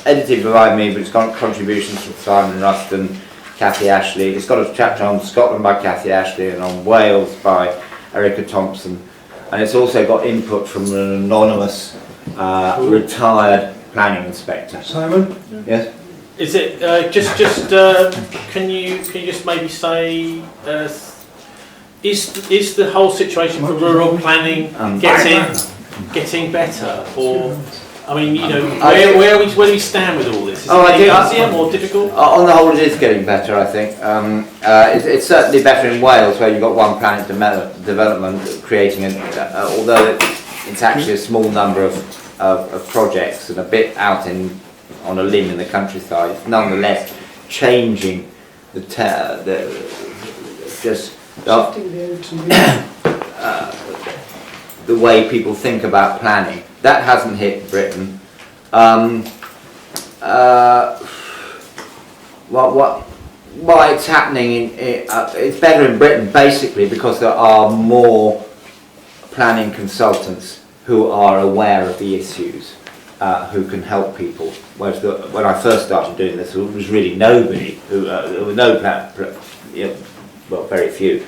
C: edited by me, but it's got contributions from Simon Ruston, Cathy Ashley. It's got a chapter on Scotland by Cathy Ashley and on Wales by Erica Thompson, and it's also got input from an anonymous retired planning inspector.
D: Simon?
C: Yes.
A: Is it can you just maybe say is the whole situation for rural planning getting better, or I mean, you know, where do we stand with all this? Is
C: I
A: it
C: think
A: easier, more difficult?
C: On the whole, it is getting better, I think. It's certainly better in Wales, where you've got one planet development creating, although it's actually a small number of projects and a bit out on a limb in the countryside. It's nonetheless changing the way people think about planning. That hasn't hit Britain. Why it's happening? It's better in Britain, basically, because there are more planning consultants who are aware of the issues, who can help people. Whereas when I first started doing this, there was really nobody. There were no very few.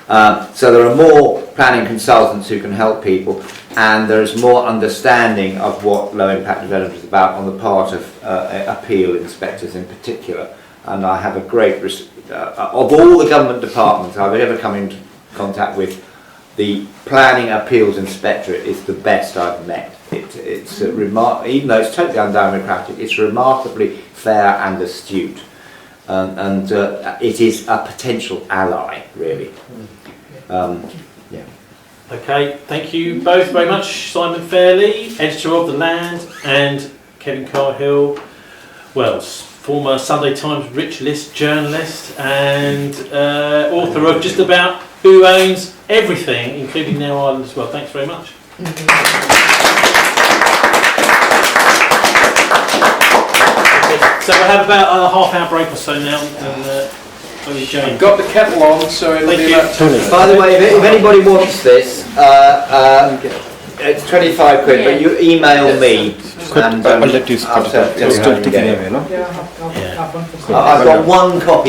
C: So there are more planning consultants who can help people, and there is more understanding of what low impact development is about on the part of appeal inspectors in particular. And I have a great of all the government departments I've ever come into contact with, the planning appeals inspectorate is the best I've met. It's even though it's totally undemocratic, it's remarkably fair and astute, and it is a potential ally, really. Yeah.
A: Okay, thank you both very much, Simon Fairlie, editor of The Land, and Kevin Cahill, Wells, former Sunday Times Rich List journalist and author of just about Who Owns Everything, including Now Ireland as well. Thanks very much. So we'll have about a half-hour break or so now. And,
E: I've got the kettle on, so it'll be about 10 minutes.
C: By the way, if anybody wants this, it's 25 quid, but you email me. And,
I: I'll let you
C: I'll
I: still taking away, no?
H: Yeah, I'll have one for
C: I've got one copy